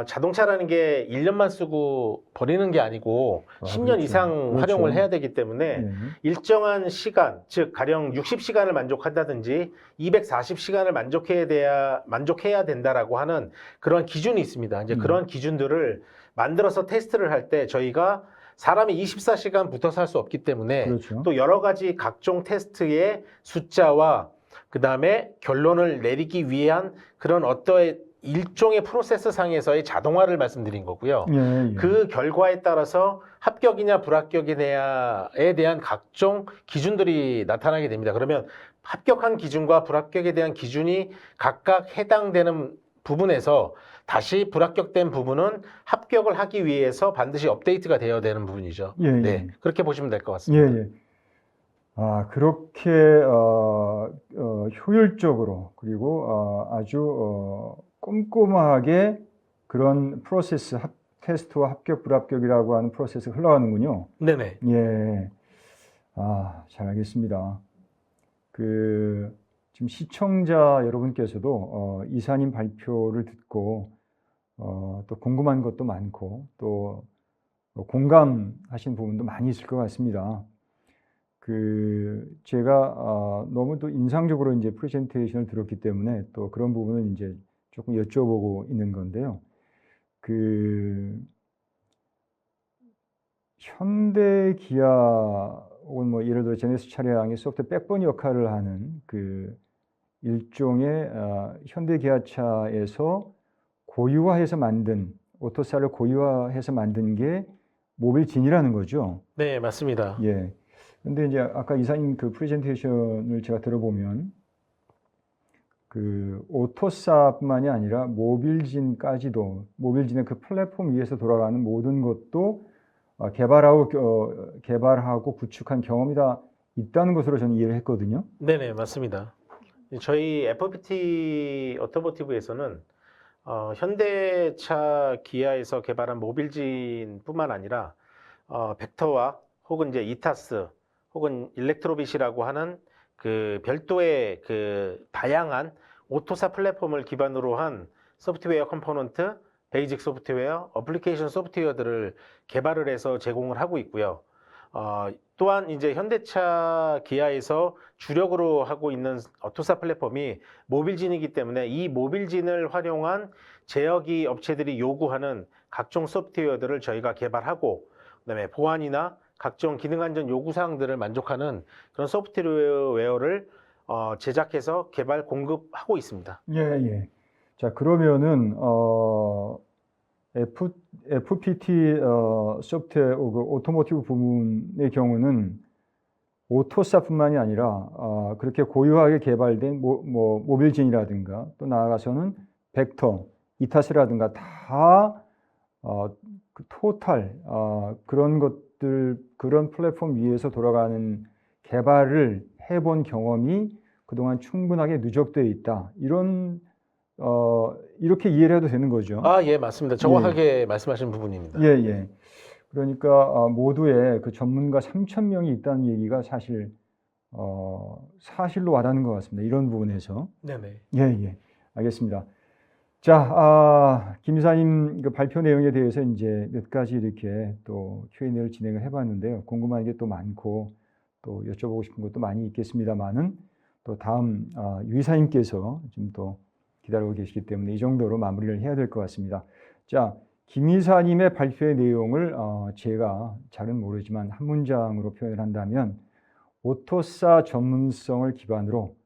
자동차라는 게 1년만 쓰고 버리는 게 아니고 10년 그렇죠. 이상 그렇죠. 활용을 해야 되기 때문에 예. 일정한 시간, 즉 가령 60시간을 만족한다든지 240시간을 만족해야 된다라고 하는 그런 기준이 있습니다. 이제 그런 기준들을 만들어서 테스트를 할 때 저희가 사람이 24시간 붙어서 할 수 없기 때문에 그렇죠. 또 여러 가지 각종 테스트의 숫자와 그 다음에 결론을 내리기 위한 그런 어떠한 일종의 프로세스 상에서의 자동화를 말씀드린 거고요. 예, 예. 그 결과에 따라서 합격이냐 불합격에 대한 각종 기준들이 나타나게 됩니다. 그러면 합격한 기준과 불합격에 대한 기준이 각각 해당되는 부분에서 다시 불합격된 부분은 합격을 하기 위해서 반드시 업데이트가 되어야 되는 부분이죠. 예, 예. 네, 그렇게 보시면 될 것 같습니다. 예, 예. 그렇게 효율적으로 그리고 아주 꼼꼼하게 그런 프로세스 테스트와 합격 불합격이라고 하는 프로세스가 흘러가는군요. 네네. 예. 잘 알겠습니다. 지금 시청자 여러분께서도 이사님 발표를 듣고 또 궁금한 것도 많고 또 공감하신 부분도 많이 있을 것 같습니다. 제가 너무 또 인상적으로 이제 프레젠테이션을 들었기 때문에 또 그런 부분을 이제 조금 여쭤보고 있는 건데요. 현대 기아 혹은 뭐 예를 들어 제네시스 차량의 소프트웨어 백본 역할을 하는 일종의 현대 기아차에서 고유화해서 만든 오토사를 고유화해서 만든 게 모빌진이라는 거죠. 네, 맞습니다. 예. 근데 이제 아까 이사님 그 프레젠테이션을 제가 들어보면 그 오토사뿐만이 아니라 모빌진까지도 모빌진의 그 플랫폼 위에서 돌아가는 모든 것도 개발하고 구축한 경험이 다 있다는 것으로 저는 이해를 했거든요. 네네, 맞습니다. 저희 FPT 오토모티브에서는 현대차 기아에서 개발한 모빌진뿐만 아니라 벡터와 혹은 이제 이타스 혹은 일렉트로빗이라고 하는 그 별도의 그 다양한 오토사 플랫폼을 기반으로 한 소프트웨어 컴포넌트, 베이직 소프트웨어, 어플리케이션 소프트웨어들을 개발을 해서 제공을 하고 있고요. 또한 이제 현대차 기아에서 주력으로 하고 있는 오토사 플랫폼이 모빌진이기 때문에 이 모빌진을 활용한 제어기 업체들이 요구하는 각종 소프트웨어들을 저희가 개발하고 그다음에 보안이나 각종 기능 안전 요구 사항들을 만족하는 그런 소프트웨어를 제작해서 개발 공급하고 있습니다. 예, 예. 자, 그러면은 FPT 소프트웨어 그 오토모티브 부문의 경우는 오토사뿐만이 아니라 그렇게 고유하게 개발된 모빌진이라든가 또 나아가서는 벡터, 이타스라든가 다 그 토탈 그런 것들 그런 플랫폼 위에서 돌아가는 개발을 해본 경험이 그동안 충분하게 누적되어 있다. 이렇게 이해를 해도 되는 거죠. 예, 맞습니다. 정확하게 말씀하신 부분입니다. 예, 예. 그러니까 모두에 그 전문가 3,000명이 있다는 얘기가 사실 사실로 와닿는 것 같습니다. 이런 부분에서. 네네. 예, 예. 알겠습니다. 자, 김 이사님 그 발표 내용에 대해서 이제 몇 가지 이렇게 또 Q&A를 진행을 해봤는데요. 궁금한 게 또 많고 또 여쭤보고 싶은 것도 많이 있겠습니다만은 또 다음 유 이사님께서 좀 또 기다리고 계시기 때문에 이 정도로 마무리를 해야 될 것 같습니다. 자, 김 이사님의 발표의 내용을 제가 잘은 모르지만 한 문장으로 표현을 한다면 오토사 전문성을 기반으로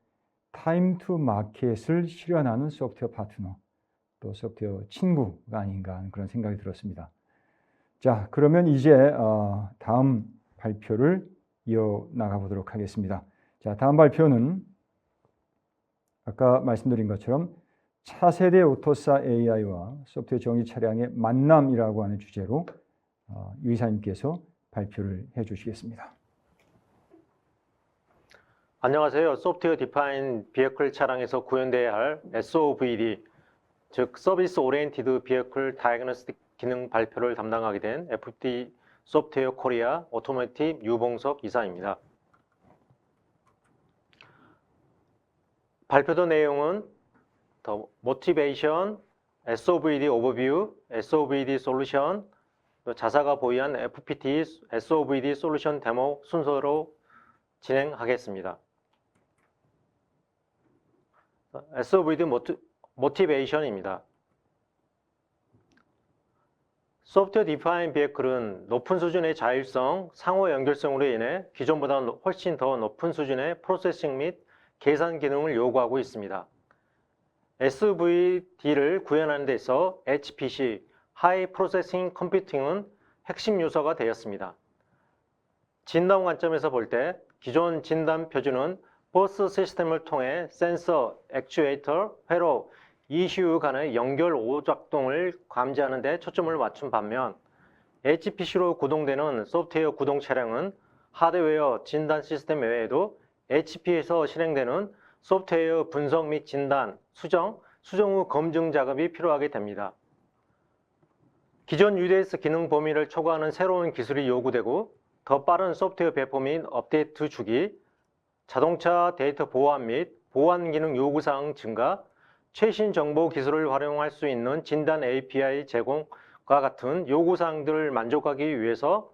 타임 투 마켓을 실현하는 소프트웨어 파트너 또 소프트웨어 친구가 아닌가 하는 그런 생각이 들었습니다. 자, 그러면 이제 다음 발표를 이어나가 보도록 하겠습니다. 자, 다음 발표는 아까 말씀드린 것처럼 차세대 오토사 AI와 소프트웨어 정의 차량의 만남이라고 하는 주제로 유 이사님께서 발표를 해 주시겠습니다. 안녕하세요. 소프트웨어 디파인 비해클 차량에서 구현돼야 할 SOVD, 즉 서비스 오리엔티드 비해클 다이그노스틱 기능 발표를 담당하게 된 FPT 소프트웨어 코리아 오토모티브 유봉석 이사입니다. 발표도 내용은 더 모티베이션, SOVD 오버뷰, SOVD 솔루션, 자사가 보유한 FPT SOVD 솔루션 데모 순서로 진행하겠습니다. SOVD 모티베이션입니다. 소프트웨어 디파인 비해클은 높은 수준의 자율성, 상호 연결성으로 인해 기존보다 훨씬 더 높은 수준의 프로세싱 및 계산 기능을 요구하고 있습니다. SVD를 구현하는 데 있어 HPC, High Processing Computing은 핵심 요소가 되었습니다. 진단 관점에서 볼 때 기존 진단 표준은 버스 시스템을 통해 센서, 액추에이터, 회로, ECU 간의 연결 오작동을 감지하는 데 초점을 맞춘 반면 HPC로 구동되는 소프트웨어 구동 차량은 하드웨어 진단 시스템 외에도 HP에서 실행되는 소프트웨어 분석 및 진단, 수정 후 검증 작업이 필요하게 됩니다. 기존 UDS 기능 범위를 초과하는 새로운 기술이 요구되고 더 빠른 소프트웨어 배포 및 업데이트 주기, 자동차 데이터 보안 및 보안 기능 요구사항 증가, 최신 정보 기술을 활용할 수 있는 진단 API 제공과 같은 요구사항들을 만족하기 위해서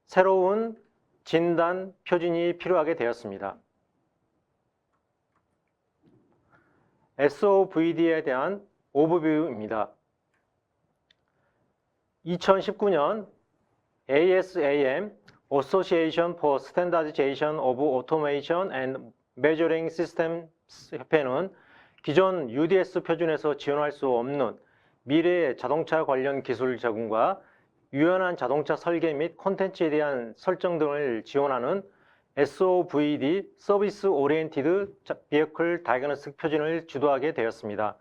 새로운 진단 표준이 필요하게 되었습니다. SOVD에 대한 오버뷰입니다. 2019년 ASAM Association for Standardization of Automation and Measuring Systems 협회는 기존 UDS 표준에서 지원할 수 없는 미래의 자동차 관련 기술 제공과 유연한 자동차 설계 및 콘텐츠에 대한 설정 등을 지원하는 SOVD (Service Oriented Vehicle Diagnostic) 표준을 주도하게 되었습니다.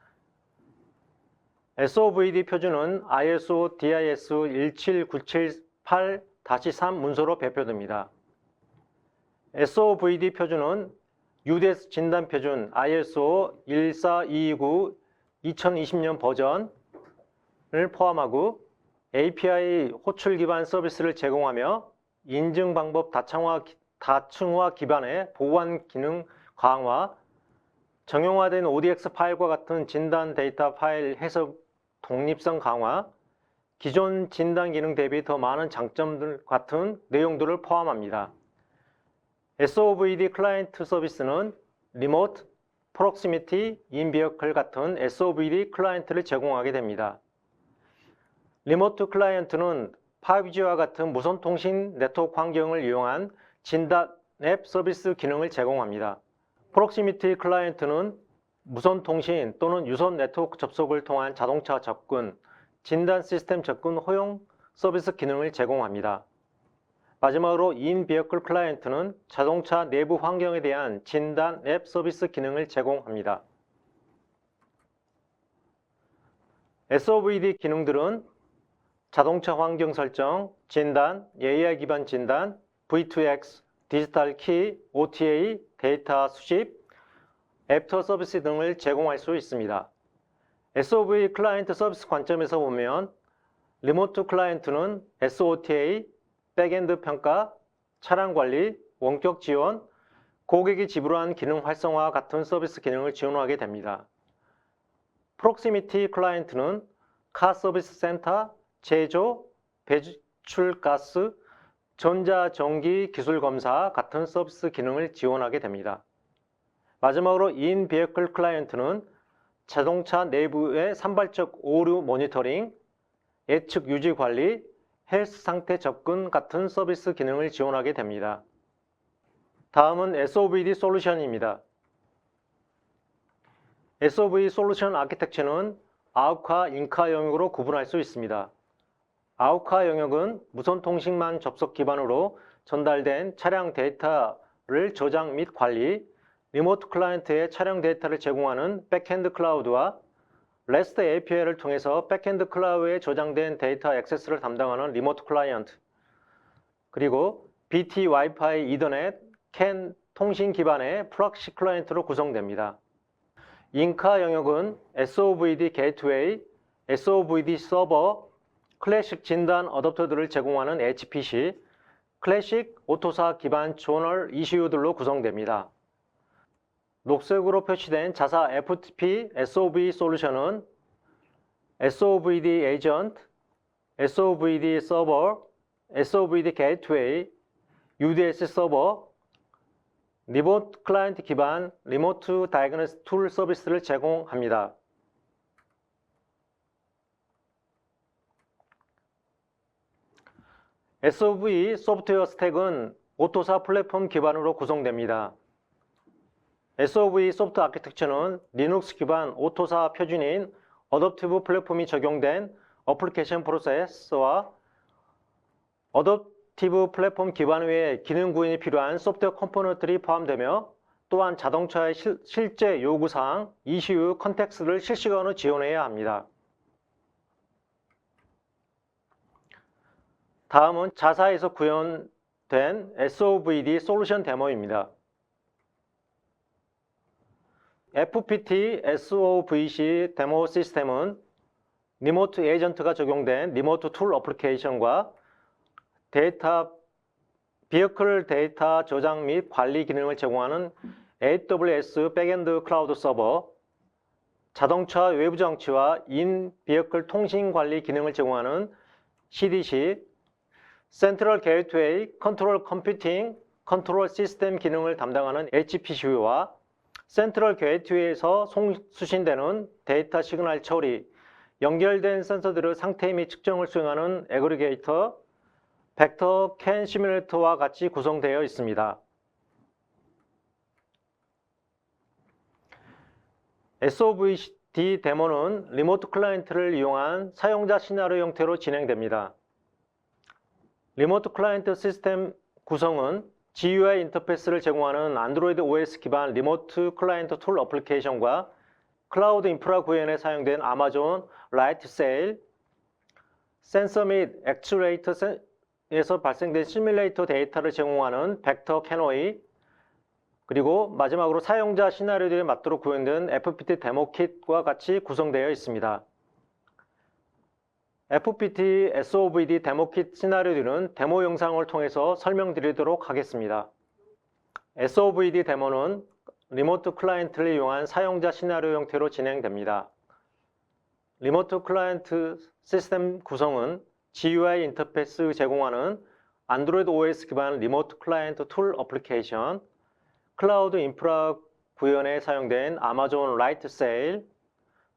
SOVD 표준은 ISO DIS 17978-3 문서로 발표됩니다. SOVD 표준은 UDS 진단 표준 ISO 14229 2020년 버전을 포함하고 API 호출 기반 서비스를 제공하며 인증 방법 다층화 기반의 보안 기능 강화, 정형화된 ODX 파일과 같은 진단 데이터 파일 해석 독립성 강화, 기존 진단 기능 대비 더 많은 장점들 같은 내용들을 포함합니다. SOVD 클라이언트 서비스는 리모트, 프록시미티, 인비어클 같은 SOVD 클라이언트를 제공하게 됩니다. 리모트 클라이언트는 5G와 같은 무선 통신 네트워크 환경을 이용한 진단 앱 서비스 기능을 제공합니다. 프록시미티 클라이언트는 무선 통신 또는 유선 네트워크 접속을 통한 자동차 접근, 진단 시스템 접근 허용 서비스 기능을 제공합니다. 마지막으로 인비어클 클라이언트는 자동차 내부 환경에 대한 진단 앱 서비스 기능을 제공합니다. SOVD 기능들은 자동차 환경 설정, 진단, AI 기반 진단, V2X, 디지털 키, OTA, 데이터 수집, 애프터 서비스 등을 제공할 수 있습니다. SOV 클라이언트 서비스 관점에서 보면 리모트 클라이언트는 SOTA, 백엔드 평가, 차량 관리, 원격 지원, 고객이 지불한 기능 활성화 같은 서비스 기능을 지원하게 됩니다. 프록시미티 클라이언트는 카 서비스 센터, 제조, 배출가스, 전자전기 기술 검사 같은 서비스 기능을 지원하게 됩니다. 마지막으로 인비어클 클라이언트는 자동차 내부의 산발적 오류 모니터링, 예측 유지 관리, 헬스 상태 접근 같은 서비스 기능을 지원하게 됩니다. 다음은 SOVD 솔루션입니다. SOV 솔루션 아키텍처는 아우카, 인카 영역으로 구분할 수 있습니다. 아우카 영역은 무선 통신망 접속 기반으로 전달된 차량 데이터를 저장 및 관리, 리모트 클라이언트의 차량 데이터를 제공하는 백엔드 클라우드와 REST API를 통해서 백엔드 클라우드에 저장된 데이터 액세스를 담당하는 리모트 클라이언트, 그리고 BT 와이파이, 이더넷, CAN 통신 기반의 프락시 클라이언트로 구성됩니다. 인카 영역은 SOVD 게이트웨이, SOVD 서버, 클래식 진단 어댑터들을 제공하는 HPC, 클래식 오토사 기반 조널 이슈들로 구성됩니다. 녹색으로 표시된 자사 FTP SOV 솔루션은 SOVD 에이전트, SOVD 서버, SOVD 게이트웨이, UDS 서버, 리모트 클라이언트 기반 리모트 다이그노스틱 툴 서비스를 제공합니다. SOV 소프트웨어 스택은 오토사 플랫폼 기반으로 구성됩니다. SOV 소프트 아키텍처는 리눅스 기반 오토사 표준인 어댑티브 플랫폼이 적용된 어플리케이션 프로세서와 어댑티브 플랫폼 기반 외에 기능 구현이 필요한 소프트웨어 컴포넌트들이 포함되며 또한 자동차의 실제 요구사항, 이슈, 컨텍스트를 실시간으로 지원해야 합니다. 다음은 자사에서 구현된 SOVD 솔루션 데모입니다. FPT SOVC 데모 시스템은 리모트 에이전트가 적용된 리모트 툴 어플리케이션과 비어클 데이터 저장 및 관리 기능을 제공하는 AWS 백엔드 클라우드 서버, 자동차 외부 장치와 인 비어클 통신 관리 기능을 제공하는 CDC, 센트럴 게이트웨이, 컨트롤 컴퓨팅, 컨트롤 시스템 기능을 담당하는 HPC와 센트럴 게이트웨이에서 수신되는 데이터 시그널 처리, 연결된 센서들의 상태 및 측정을 수행하는 애그리게이터, 벡터 캔 시뮬레이터와 같이 구성되어 있습니다. SOVD 데모는 리모트 클라이언트를 이용한 사용자 시나리오 형태로 진행됩니다. 리모트 클라이언트 시스템 구성은 GUI 인터페이스를 제공하는 안드로이드 OS 기반 리모트 클라이언트 툴 어플리케이션과 클라우드 인프라 구현에 사용된 아마존 라이트 세일, 센서 및 액추에이터에서 발생된 시뮬레이터 데이터를 제공하는 벡터 캐노이, 그리고 마지막으로 사용자 시나리오에 맞도록 구현된 FPT 데모 킷과 같이 구성되어 있습니다. FPT SOVD 데모 킷 시나리오는 데모 영상을 통해서 설명드리도록 하겠습니다. SOVD 데모는 리모트 클라이언트를 이용한 사용자 시나리오 형태로 진행됩니다. 리모트 클라이언트 시스템 구성은 GUI 인터페이스 제공하는 안드로이드 OS 기반 리모트 클라이언트 툴 어플리케이션, 클라우드 인프라 구현에 사용된 아마존 라이트 세일,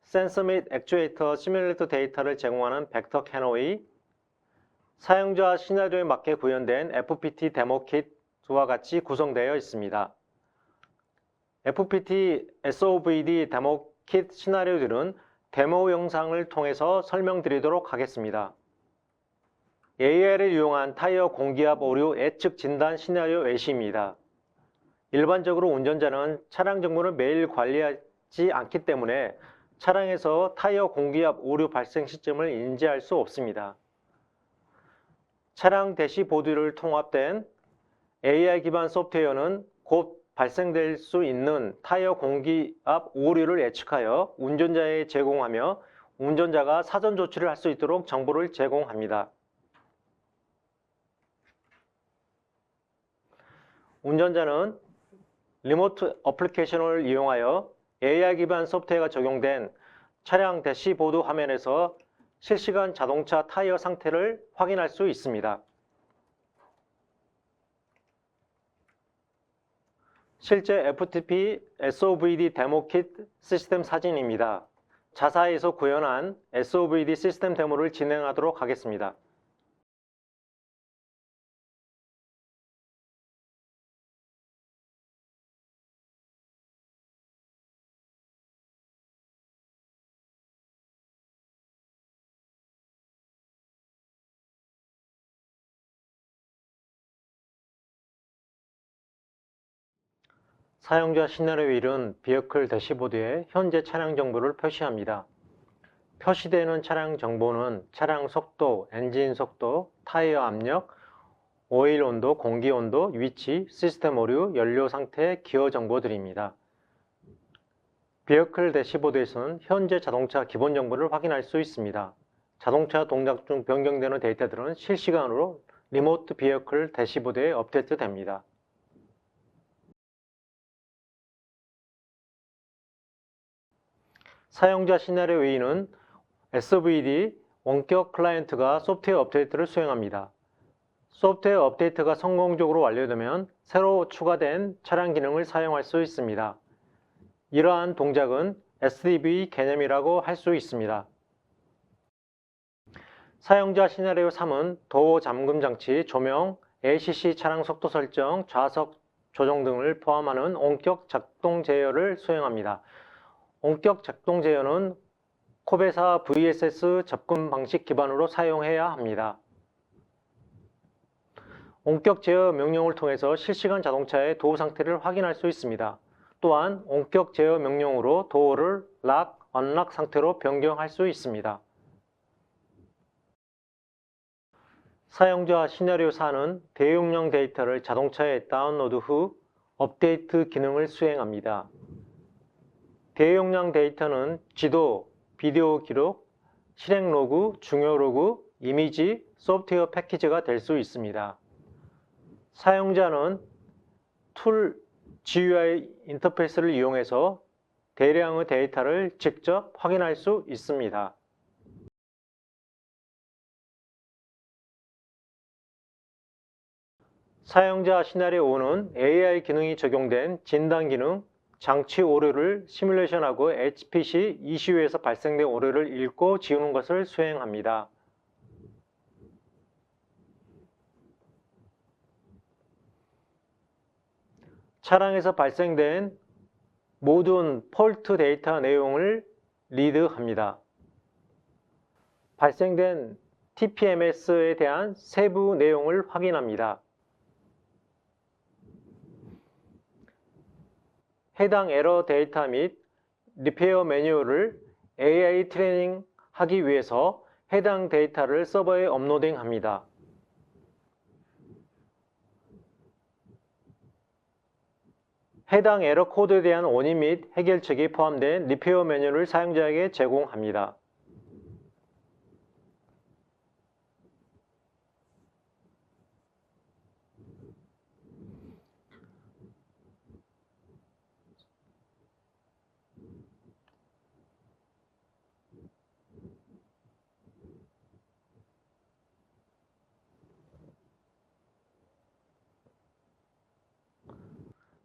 센서 및 액추에이터 시뮬레이터 데이터를 제공하는 벡터 캐노이, 사용자 시나리오에 맞게 구현된 FPT 데모 킷과 같이 구성되어 있습니다. FPT SOVD 데모 킷 시나리오들은 데모 영상을 통해서 설명드리도록 하겠습니다. AI를 이용한 타이어 공기압 오류 예측 진단 시나리오 예시입니다. 일반적으로 운전자는 차량 정보를 매일 관리하지 않기 때문에 차량에서 타이어 공기압 오류 발생 시점을 인지할 수 없습니다. 차량 대시보드를 통합된 AI 기반 소프트웨어는 곧 발생될 수 있는 타이어 공기압 오류를 예측하여 운전자에 제공하며 운전자가 사전 조치를 할 수 있도록 정보를 제공합니다. 운전자는 리모트 어플리케이션을 이용하여 AI 기반 소프트웨어가 적용된 차량 대시보드 화면에서 실시간 자동차 타이어 상태를 확인할 수 있습니다. 실제 FTP SOVD 데모 킷 시스템 사진입니다. 자사에서 구현한 SOVD 시스템 데모를 진행하도록 하겠습니다. 사용자 시나리오 1은 비어클 대시보드에 현재 차량 정보를 표시합니다. 표시되는 차량 정보는 차량 속도, 엔진 속도, 타이어 압력, 오일 온도, 공기 온도, 위치, 시스템 오류, 연료 상태, 기어 정보들입니다. 비어클 대시보드에서는 현재 자동차 기본 정보를 확인할 수 있습니다. 자동차 동작 중 변경되는 데이터들은 실시간으로 리모트 비어클 대시보드에 업데이트됩니다. 사용자 시나리오 2는 SVD 원격 클라이언트가 소프트웨어 업데이트를 수행합니다. 소프트웨어 업데이트가 성공적으로 완료되면 새로 추가된 차량 기능을 사용할 수 있습니다. 이러한 동작은 SDV 개념이라고 할 수 있습니다. 사용자 시나리오 3은 도어 잠금 장치, 조명, ACC 차량 속도 설정, 좌석 조정 등을 포함하는 원격 작동 제어를 수행합니다. 원격 작동 제어는 코베사 VSS 접근 방식 기반으로 사용해야 합니다. 원격 제어 명령을 통해서 실시간 자동차의 도어 상태를 확인할 수 있습니다. 또한 원격 제어 명령으로 도어를 락, 언락 상태로 변경할 수 있습니다. 사용자 시나리오 4는 대용량 데이터를 자동차에 다운로드 후 업데이트 기능을 수행합니다. 대용량 데이터는 지도, 비디오 기록, 실행 로그, 중요 로그, 이미지, 소프트웨어 패키지가 될 수 있습니다. 사용자는 툴 GUI 인터페이스를 이용해서 대량의 데이터를 직접 확인할 수 있습니다. 사용자 시나리오 5는 AI 기능이 적용된 진단 기능, 장치 오류를 시뮬레이션하고 HPC ECU에서 발생된 오류를 읽고 지우는 것을 수행합니다. 차량에서 발생된 모든 폴트 데이터 내용을 리드합니다. 발생된 TPMS에 대한 세부 내용을 확인합니다. 해당 에러 데이터 및 리페어 매뉴얼을 AI 트레이닝하기 위해서 해당 데이터를 서버에 업로딩합니다. 해당 에러 코드에 대한 원인 및 해결책이 포함된 리페어 매뉴얼을 사용자에게 제공합니다.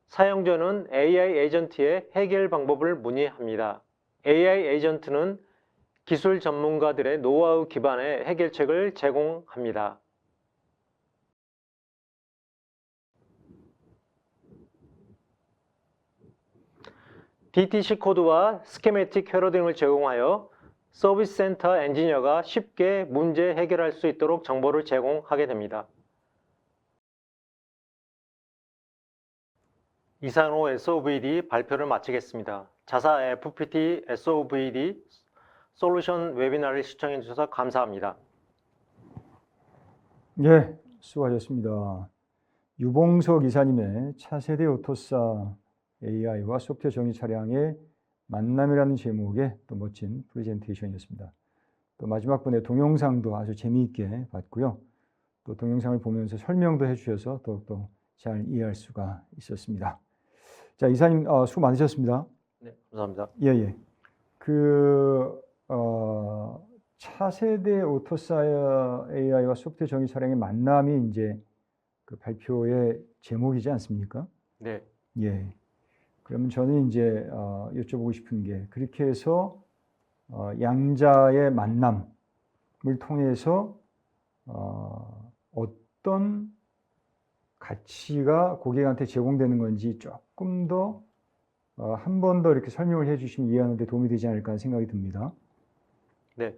사용자는 AI 에이전트의 해결 방법을 문의합니다. AI 에이전트는 기술 전문가들의 노하우 기반의 해결책을 제공합니다. DTC 코드와 스케매틱 회로 등을 제공하여 서비스 센터 엔지니어가 쉽게 문제 해결할 수 있도록 정보를 제공하게 됩니다. 이상으로 SOVD 발표를 마치겠습니다. 자사 FPT SOVD 솔루션 웨비나를 시청해 주셔서 감사합니다. 예, 수고하셨습니다. 유봉석 이사님의 차세대 오토사 AI와 소프트웨어 정의 차량의 만남이라는 제목의 또 멋진 프레젠테이션이었습니다. 또 마지막 번에 동영상도 아주 재미있게 봤고요. 또 동영상을 보면서 설명도 해주셔서 더욱더 잘 이해할 수가 있었습니다. 자, 이사님 수고 많으셨습니다. 네, 감사합니다. 예. 차세대 오토사 AI와 소프트웨어 정의 차량의 만남이 이제 그 발표의 제목이지 않습니까? 네. 예. 그러면 저는 이제 여쭤보고 싶은 게 그렇게 해서 양자의 만남을 통해서 어떤 가치가 고객한테 제공되는 건지 조금 더 한 번 더 이렇게 설명을 해주시면 이해하는 데 도움이 되지 않을까 생각이 듭니다. 네.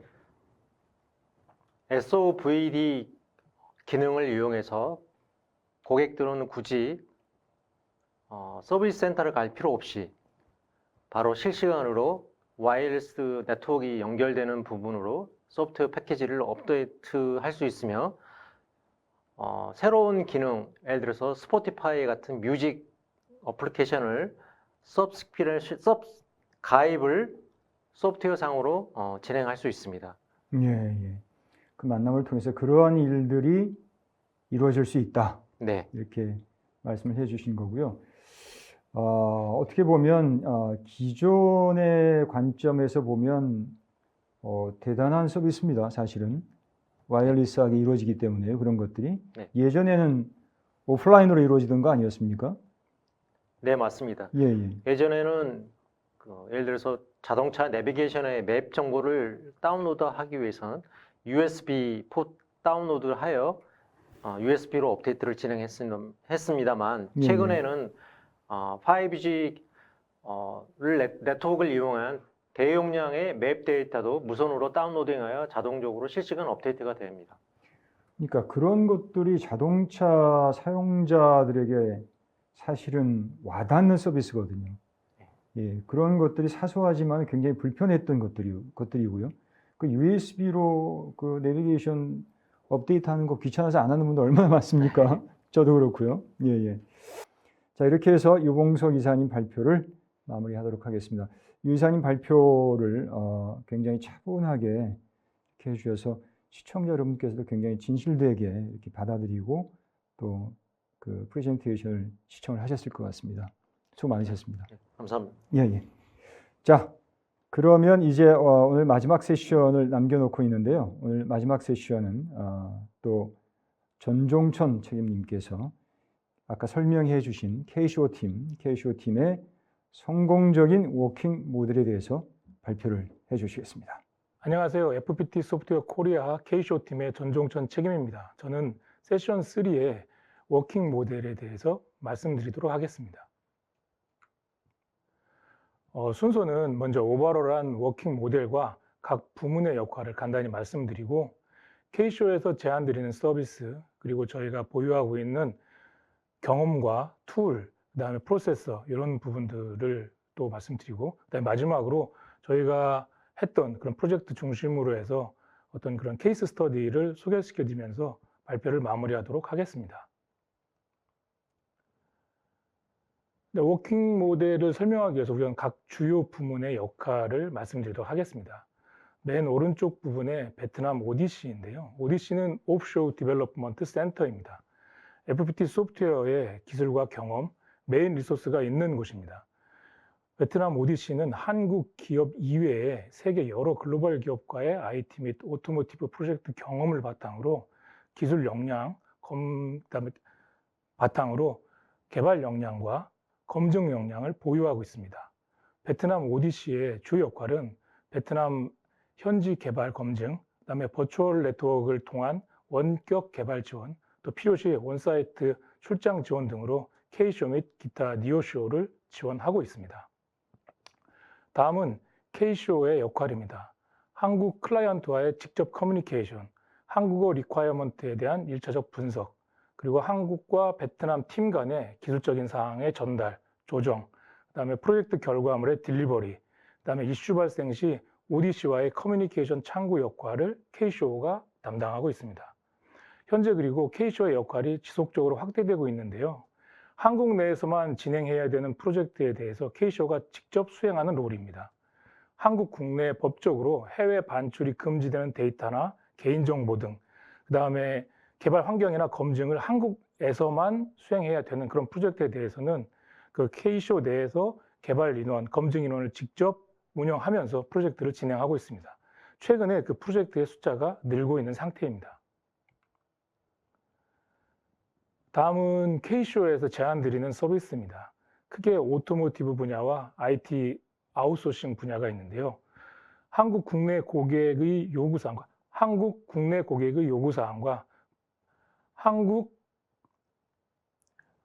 SOVD 기능을 이용해서 고객들은 굳이 서비스 센터를 갈 필요 없이 바로 실시간으로 와이어리스 네트워크가 연결되는 부분으로 소프트웨어 패키지를 업데이트 할 수 있으며 새로운 기능, 예를 들어서 스포티파이 같은 뮤직 어플리케이션을 가입을 소프트웨어 상으로 진행할 수 있습니다. 예. 그 만남을 통해서 그러한 일들이 이루어질 수 있다. 네. 이렇게 말씀을 해주신 거고요. 어떻게 보면 기존의 관점에서 보면 대단한 서비스입니다. 사실은 와이어리스하게 이루어지기 때문에 그런 것들이 네. 예전에는 오프라인으로 이루어지던 거 아니었습니까? 네, 맞습니다. 예. 예전에는 예를 들어서 자동차 내비게이션의 맵 정보를 다운로드하기 위해서는 USB 포트 다운로드를 하여 USB로 업데이트를 진행했습니다만 예. 최근에는 5G 네트워크를 이용한 대용량의 맵 데이터도 무선으로 다운로딩하여 자동적으로 실시간 업데이트가 됩니다. 그러니까 그런 것들이 자동차 사용자들에게 사실은 와닿는 서비스거든요. 예, 그런 것들이 사소하지만 굉장히 불편했던 것들이고요. 그 USB로 그 내비게이션 업데이트하는 거 귀찮아서 안 하는 분들 얼마나 많습니까? 저도 그렇고요. 예. 자, 이렇게 해서 유봉석 이사님 발표를 마무리하도록 하겠습니다. 유 이사님 발표를 굉장히 차분하게 이렇게 해주셔서 시청자 여러분께서도 굉장히 진실되게 이렇게 받아들이고 또 그 프레젠테이션을 시청을 하셨을 것 같습니다. 수고 많으셨습니다. 감사합니다. 예. 자, 그러면 이제 오늘 마지막 세션을 남겨놓고 있는데요. 오늘 마지막 세션은 또 전종천 책임님께서 아까 설명해 주신 KCO팀의 성공적인 워킹 모델에 대해서 발표를 해 주시겠습니다. 안녕하세요. FPT 소프트웨어 코리아 KCO팀의 전종천 책임입니다. 저는 세션 3의 워킹 모델에 대해서 말씀드리도록 하겠습니다. 순서는 먼저 오버롤한 워킹 모델과 각 부문의 역할을 간단히 말씀드리고 KCO에서 제안드리는 서비스 그리고 저희가 보유하고 있는 경험과 툴 그다음에 프로세서 이런 부분들을 또 말씀드리고, 그다음에 마지막으로 저희가 했던 그런 프로젝트 중심으로 해서 어떤 그런 케이스 스터디를 소개시켜드리면서 발표를 마무리하도록 하겠습니다. 워킹 모델을 설명하기 위해서 우선 각 주요 부문의 역할을 말씀드리도록 하겠습니다. 맨 오른쪽 부분에 베트남 ODC인데요. ODC는 오프쇼어 디벨롭먼트 센터입니다. FPT 소프트웨어의 기술과 경험, 메인 리소스가 있는 곳입니다. 베트남 ODC는 한국 기업 이외에 세계 여러 글로벌 기업과의 IT 및 오토모티브 프로젝트 경험을 바탕으로 기술 역량, 그다음에 바탕으로 개발 역량과 검증 역량을 보유하고 있습니다. 베트남 ODC의 주 역할은 베트남 현지 개발 검증, 그다음에 버추얼 네트워크를 통한 원격 개발 지원, 또 필요시 온사이트 출장 지원 등으로 K쇼 및 기타 니오쇼를 지원하고 있습니다. 다음은 K쇼의 역할입니다. 한국 클라이언트와의 직접 커뮤니케이션, 한국어 리ኳ어먼트에 대한 1차적 분석, 그리고 한국과 베트남 팀 간의 기술적인 사항의 전달, 조정, 그다음에 프로젝트 결과물의 딜리버리, 그다음에 이슈 발생 시 ODC와의 커뮤니케이션 창구 역할을 K쇼가 담당하고 있습니다. 현재 그리고 K쇼의 역할이 지속적으로 확대되고 있는데요. 한국 내에서만 진행해야 되는 프로젝트에 대해서 K쇼가 직접 수행하는 롤입니다. 한국 국내 법적으로 해외 반출이 금지되는 데이터나 개인정보 등, 그다음에 개발 환경이나 검증을 한국에서만 수행해야 되는 그런 프로젝트에 대해서는 그 K쇼 내에서 개발 인원, 검증 인원을 직접 운영하면서 프로젝트를 진행하고 있습니다. 최근에 그 프로젝트의 숫자가 늘고 있는 상태입니다. 다음은 K쇼에서 제안드리는 서비스입니다. 크게 오토모티브 분야와 IT 아웃소싱 분야가 있는데요. 한국 국내 고객의 요구사항과 한국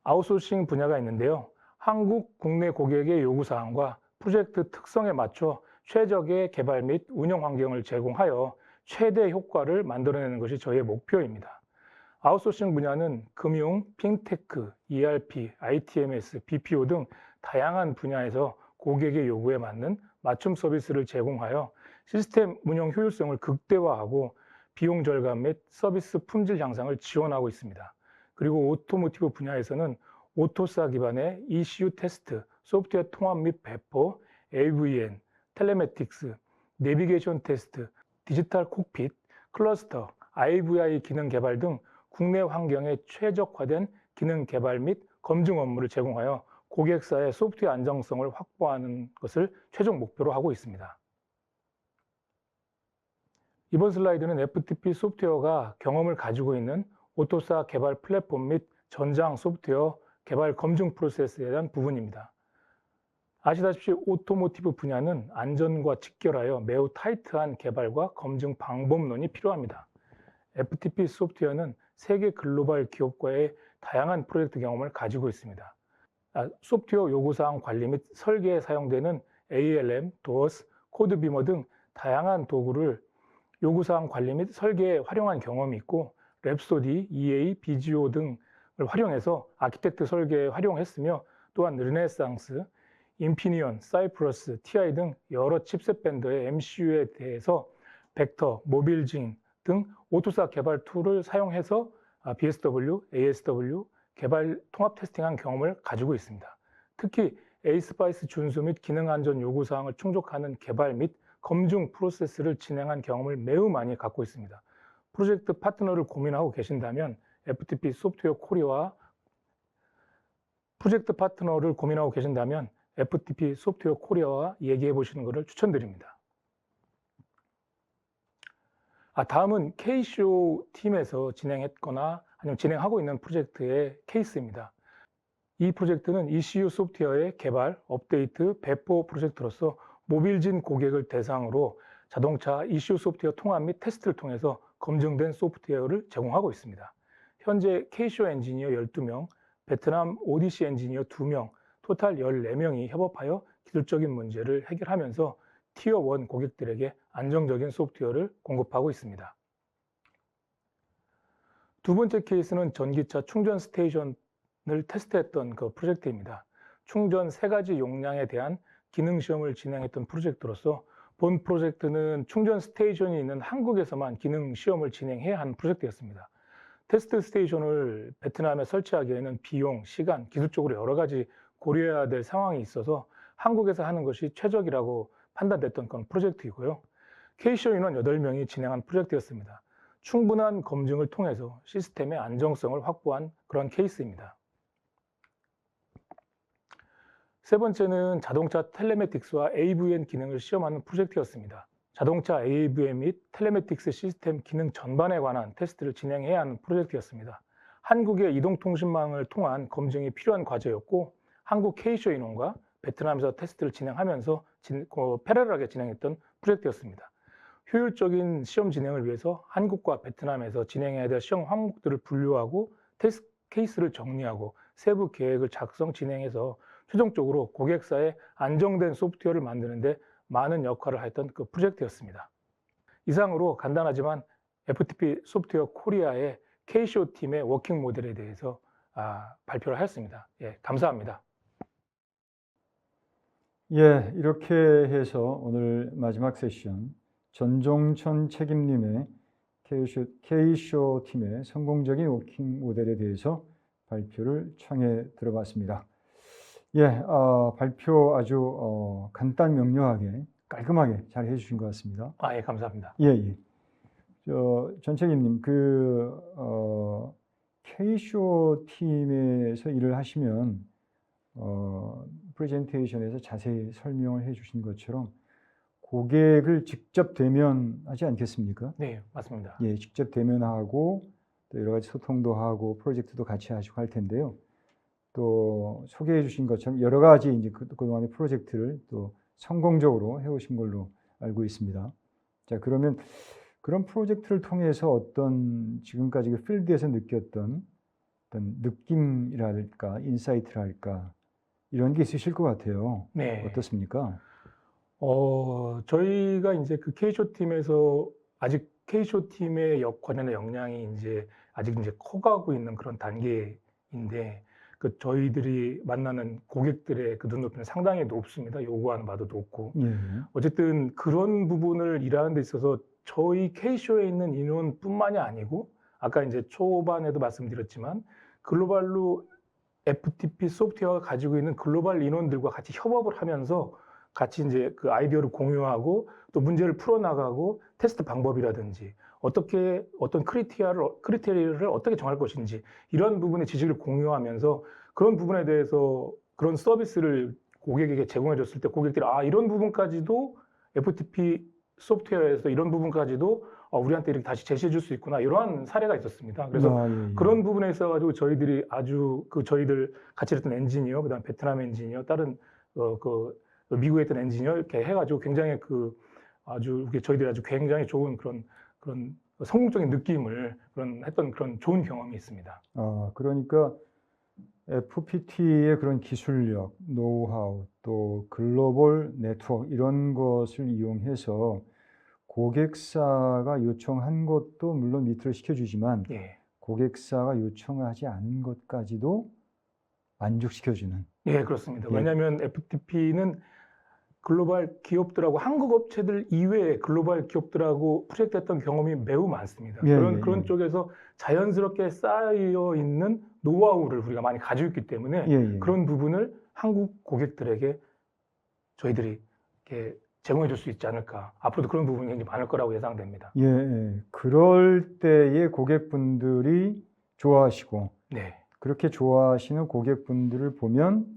아웃소싱 분야가 있는데요. 한국 국내 고객의 요구사항과 프로젝트 특성에 맞춰 최적의 개발 및 운영 환경을 제공하여 최대 효과를 만들어내는 것이 저희의 목표입니다. 아웃소싱 분야는 금융, 핀테크, ERP, ITMS, BPO 등 다양한 분야에서 고객의 요구에 맞는 맞춤 서비스를 제공하여 시스템 운영 효율성을 극대화하고 비용 절감 및 서비스 품질 향상을 지원하고 있습니다. 그리고 오토모티브 분야에서는 오토사 기반의 ECU 테스트, 소프트웨어 통합 및 배포, AVN, 텔레매틱스, 내비게이션 테스트, 디지털 콕핏, 클러스터, IVI 기능 개발 등 국내 환경에 최적화된 기능 개발 및 검증 업무를 제공하여 고객사의 소프트웨어 안정성을 확보하는 것을 최종 목표로 하고 있습니다. 이번 슬라이드는 FTP 소프트웨어가 경험을 가지고 있는 오토사 개발 플랫폼 및 전장 소프트웨어 개발 검증 프로세스에 대한 부분입니다. 아시다시피 오토모티브 분야는 안전과 직결하여 매우 타이트한 개발과 검증 방법론이 필요합니다. FTP 소프트웨어는 세계 글로벌 기업과의 다양한 프로젝트 경험을 가지고 있습니다. 소프트웨어 요구사항 관리 및 설계에 사용되는 ALM, DOS, 코드비머 등 다양한 도구를 요구사항 관리 및 설계에 활용한 경험이 있고 랩소디, EA, BGO 등을 활용해서 아키텍트 설계에 활용했으며 또한 르네상스, 인피니언, 사이프러스, TI 등 여러 칩셋 밴더의 MCU에 대해서 벡터, 모빌진 등 오토사 개발 툴을 사용해서 BSW, ASW 개발 통합 테스팅한 경험을 가지고 있습니다. 특히 에이스파이스 준수 및 기능 안전 요구사항을 충족하는 개발 및 검증 프로세스를 진행한 경험을 매우 많이 갖고 있습니다. 프로젝트 파트너를 고민하고 계신다면 FTP 소프트웨어 코리아와 FTP 소프트웨어 코리아와 얘기해 보시는 것을 추천드립니다. 다음은 K쇼 팀에서 진행했거나 아니면 진행하고 있는 프로젝트의 케이스입니다. 이 프로젝트는 ECU 소프트웨어의 개발, 업데이트, 배포 프로젝트로서 모빌진 고객을 대상으로 자동차 ECU 소프트웨어 통합 및 테스트를 통해서 검증된 소프트웨어를 제공하고 있습니다. 현재 K쇼 엔지니어 12명, 베트남 ODC 엔지니어 2명, 토탈 14명이 협업하여 기술적인 문제를 해결하면서 티어 1 고객들에게 안정적인 소프트웨어를 공급하고 있습니다. 두 번째 케이스는 전기차 충전 스테이션을 테스트했던 그 프로젝트입니다. 충전 3가지 용량에 대한 기능 시험을 진행했던 프로젝트로서 본 프로젝트는 충전 스테이션이 있는 한국에서만 기능 시험을 진행해야 하는 프로젝트였습니다. 테스트 스테이션을 베트남에 설치하기에는 비용, 시간, 기술적으로 여러 가지 고려해야 될 상황이 있어서 한국에서 하는 것이 최적이라고 판단됐던 그런 프로젝트이고요. 케이쇼 인원 8명이 진행한 프로젝트였습니다. 충분한 검증을 통해서 시스템의 안정성을 확보한 그런 케이스입니다. 세 번째는 자동차 텔레매틱스와 AVM 기능을 시험하는 프로젝트였습니다. 자동차 AVM 및 텔레매틱스 시스템 기능 전반에 관한 테스트를 진행해야 하는 프로젝트였습니다. 한국의 이동통신망을 통한 검증이 필요한 과제였고 한국 케이쇼 인원과 베트남에서 테스트를 진행하면서 패러럴하게 진행했던 프로젝트였습니다. 효율적인 시험 진행을 위해서 한국과 베트남에서 진행해야 될 시험 항목들을 분류하고 테스트 케이스를 정리하고 세부 계획을 작성 진행해서 최종적으로 고객사에 안정된 소프트웨어를 만드는 데 많은 역할을 했던 그 프로젝트였습니다. 이상으로 간단하지만 FTP 소프트웨어 코리아의 케이쇼 팀의 워킹 모델에 대해서 발표를 하였습니다. 예, 감사합니다. 예, 이렇게 해서 오늘 마지막 세션 전종천 책임님의 케이쇼 팀의 성공적인 워킹 모델에 대해서 발표를 청해 들어봤습니다. 예, 발표 아주 간단 명료하게 깔끔하게 잘 해주신 것 같습니다. 예, 감사합니다. 예. 전 책임님, 케이쇼 팀에서 일을 하시면 프레젠테이션에서 자세히 설명을 해주신 것처럼 고객을 직접 대면하지 않겠습니까? 네, 맞습니다. 예, 직접 대면하고 또 여러 가지 소통도 하고 프로젝트도 같이 하시고 할 텐데요. 또 소개해 주신 것처럼 여러 가지 이제 그동안의 프로젝트를 또 성공적으로 해오신 걸로 알고 있습니다. 자, 그러면 그런 프로젝트를 통해서 어떤 지금까지 그 필드에서 느꼈던 어떤 느낌이랄까, 인사이트랄까 이런 게 있으실 것 같아요. 네. 어떻습니까? 저희가 이제 그 케이쇼 팀에서 아직 케이쇼 팀의 역할이나 역량이 이제 아직 이제 커가고 있는 그런 단계인데 그 저희들이 만나는 고객들의 그 눈높이는 상당히 높습니다. 요구하는 바도 높고. 예. 어쨌든 그런 부분을 일하는 데 있어서 저희 케이쇼에 있는 인원뿐만이 아니고 아까 이제 초반에도 말씀드렸지만 글로벌로 FTP 소프트웨어가 가지고 있는 글로벌 인원들과 같이 협업을 하면서 같이 이제 그 아이디어를 공유하고 또 문제를 풀어나가고 테스트 방법이라든지 어떤 크리테리아를 어떻게 정할 것인지 이런 부분의 지식을 공유하면서 그런 부분에 대해서 그런 서비스를 고객에게 제공해 줬을 때 고객들이 이런 부분까지도 FTP 소프트웨어에서 이런 부분까지도 우리한테 이렇게 다시 제시해 줄 수 있구나 이러한 사례가 있었습니다. 그래서 예. 그런 부분에 있어가지고 저희들이 아주 저희들 같이 일했던 엔지니어, 그다음 베트남 엔지니어, 다른 미국에 있던 엔지니어 이렇게 해가지고 굉장히 저희들이 아주 굉장히 좋은 그런 성공적인 느낌을 했던 그런 좋은 경험이 있습니다. 그러니까 FPT의 그런 기술력, 노하우, 또 글로벌 네트워크 이런 것을 이용해서 고객사가 요청한 것도 물론 밑으로 시켜주지만 예. 고객사가 요청하지 않은 것까지도 만족시켜주는. 예, 그렇습니다. 예. 왜냐하면 FTP는 글로벌 기업들하고 한국 업체들 이외에 글로벌 기업들하고 프로젝트했던 경험이 매우 많습니다. 그런 쪽에서 자연스럽게 쌓여 있는 노하우를 우리가 많이 가지고 있기 때문에 그런 부분을 한국 고객들에게 저희들이 이렇게 제공해 줄 수 있지 않을까. 앞으로도 그런 부분이 굉장히 많을 거라고 예상됩니다. 예. 그럴 때에 고객분들이 좋아하시고 네. 그렇게 좋아하시는 고객분들을 보면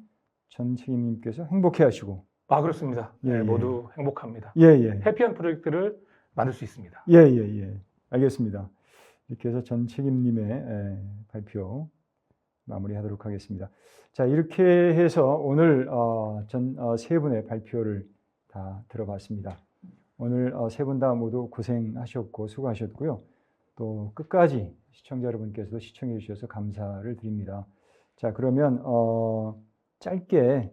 전 책임님께서 행복해하시고 그렇습니다. 네, 모두 행복합니다. 해피한 프로젝트를 만들 수 있습니다. 예. 알겠습니다. 이렇게 해서 전 책임님의 발표 마무리하도록 하겠습니다. 자, 이렇게 해서 오늘 세 분의 발표를 다 들어봤습니다. 오늘 세 분 다 모두 고생하셨고 수고하셨고요. 또 끝까지 시청자 여러분께서도 시청해 주셔서 감사를 드립니다. 자, 그러면 짧게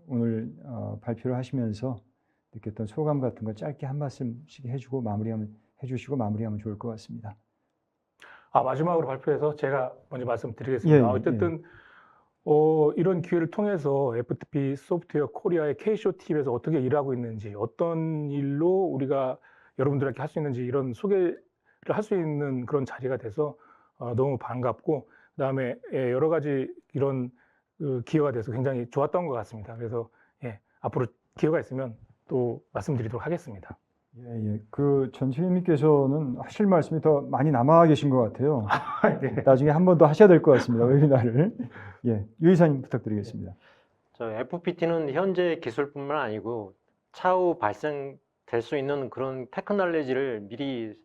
오늘 발표를 하시면서 느꼈던 소감 같은 거 짧게 한 말씀씩 해주시고 마무리하면 좋을 것 같습니다. 마지막으로 발표해서 제가 먼저 말씀드리겠습니다. 예, 예, 어쨌든 이런 기회를 통해서 FTP 소프트웨어 코리아의 K-쇼 팀에서 어떻게 일하고 있는지, 어떤 일로 우리가 여러분들에게 할 수 있는지 이런 소개를 할 수 있는 그런 자리가 돼서 너무 반갑고, 그다음에 여러 가지 이런 기회가 돼서 굉장히 좋았던 것 같습니다. 그래서 앞으로 기회가 있으면 또 말씀드리도록 하겠습니다. 예, 예. 그 전체님께서는 하실 말씀이 더 많이 남아 계신 것 같아요. 네. 나중에 한 번 더 하셔야 될 것 같습니다. 웨비나를. 예, 유 이사님 부탁드리겠습니다. 저 FPT는 현재 기술뿐만 아니고 차후 발생될 수 있는 그런 테크놀로지를 미리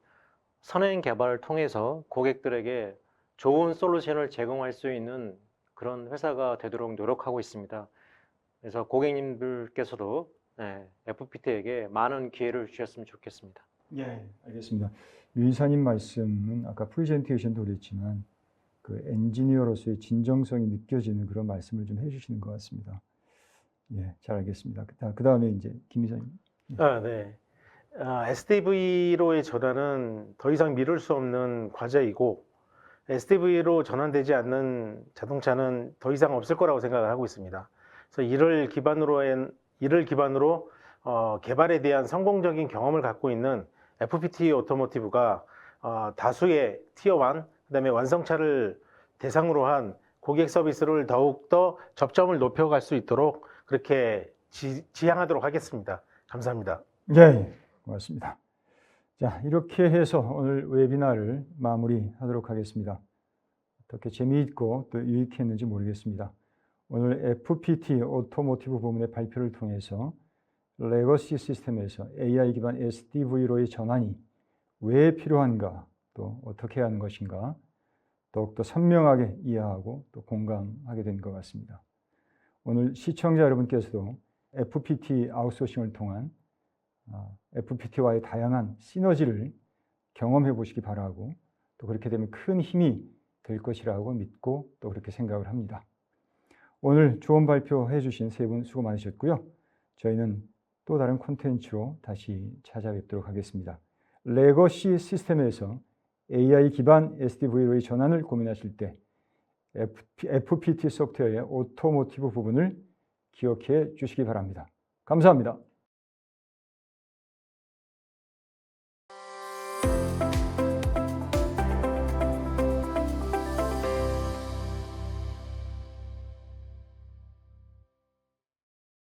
선행 개발을 통해서 고객들에게 좋은 솔루션을 제공할 수 있는 그런 회사가 되도록 노력하고 있습니다. 그래서 고객님들께서도 FPT에게 많은 기회를 주셨으면 좋겠습니다. 예, 알겠습니다. 유 이사님 말씀은 아까 프레젠테이션도 그랬지만 그 엔지니어로서의 진정성이 느껴지는 그런 말씀을 좀 해주시는 것 같습니다. 예, 잘 알겠습니다. 그 다음에 이제 김 이사님. 네. SDV로의 전환은 더 이상 미룰 수 없는 과제이고 SDV로 전환되지 않는 자동차는 더 이상 없을 거라고 생각을 하고 있습니다. 그래서 이를 기반으로 개발에 대한 성공적인 경험을 갖고 있는 FPT 오토모티브가 다수의 티어 1, 그다음에 완성차를 대상으로 한 고객 서비스를 더욱더 접점을 높여갈 수 있도록 그렇게 지향하도록 하겠습니다. 감사합니다. 예, 예, 고맙습니다. 자, 이렇게 해서 오늘 웨비나를 마무리하도록 하겠습니다. 어떻게 재미있고 또 유익했는지 모르겠습니다. 오늘 FPT 오토모티브 부문의 발표를 통해서 레거시 시스템에서 AI 기반 SDV로의 전환이 왜 필요한가, 또 어떻게 하는 것인가 더욱더 선명하게 이해하고 또 공감하게 된 것 같습니다. 오늘 시청자 여러분께서도 FPT 아웃소싱을 통한 FPT와의 다양한 시너지를 경험해 보시기 바라고, 또 그렇게 되면 큰 힘이 될 것이라고 믿고 또 그렇게 생각을 합니다. 오늘 좋은 발표해 주신 세 분 수고 많으셨고요. 저희는 또 다른 콘텐츠로 다시 찾아뵙도록 하겠습니다. 레거시 시스템에서 AI 기반 SDV로의 전환을 고민하실 때 FPT 소프트웨어의 오토모티브 부분을 기억해 주시기 바랍니다. 감사합니다.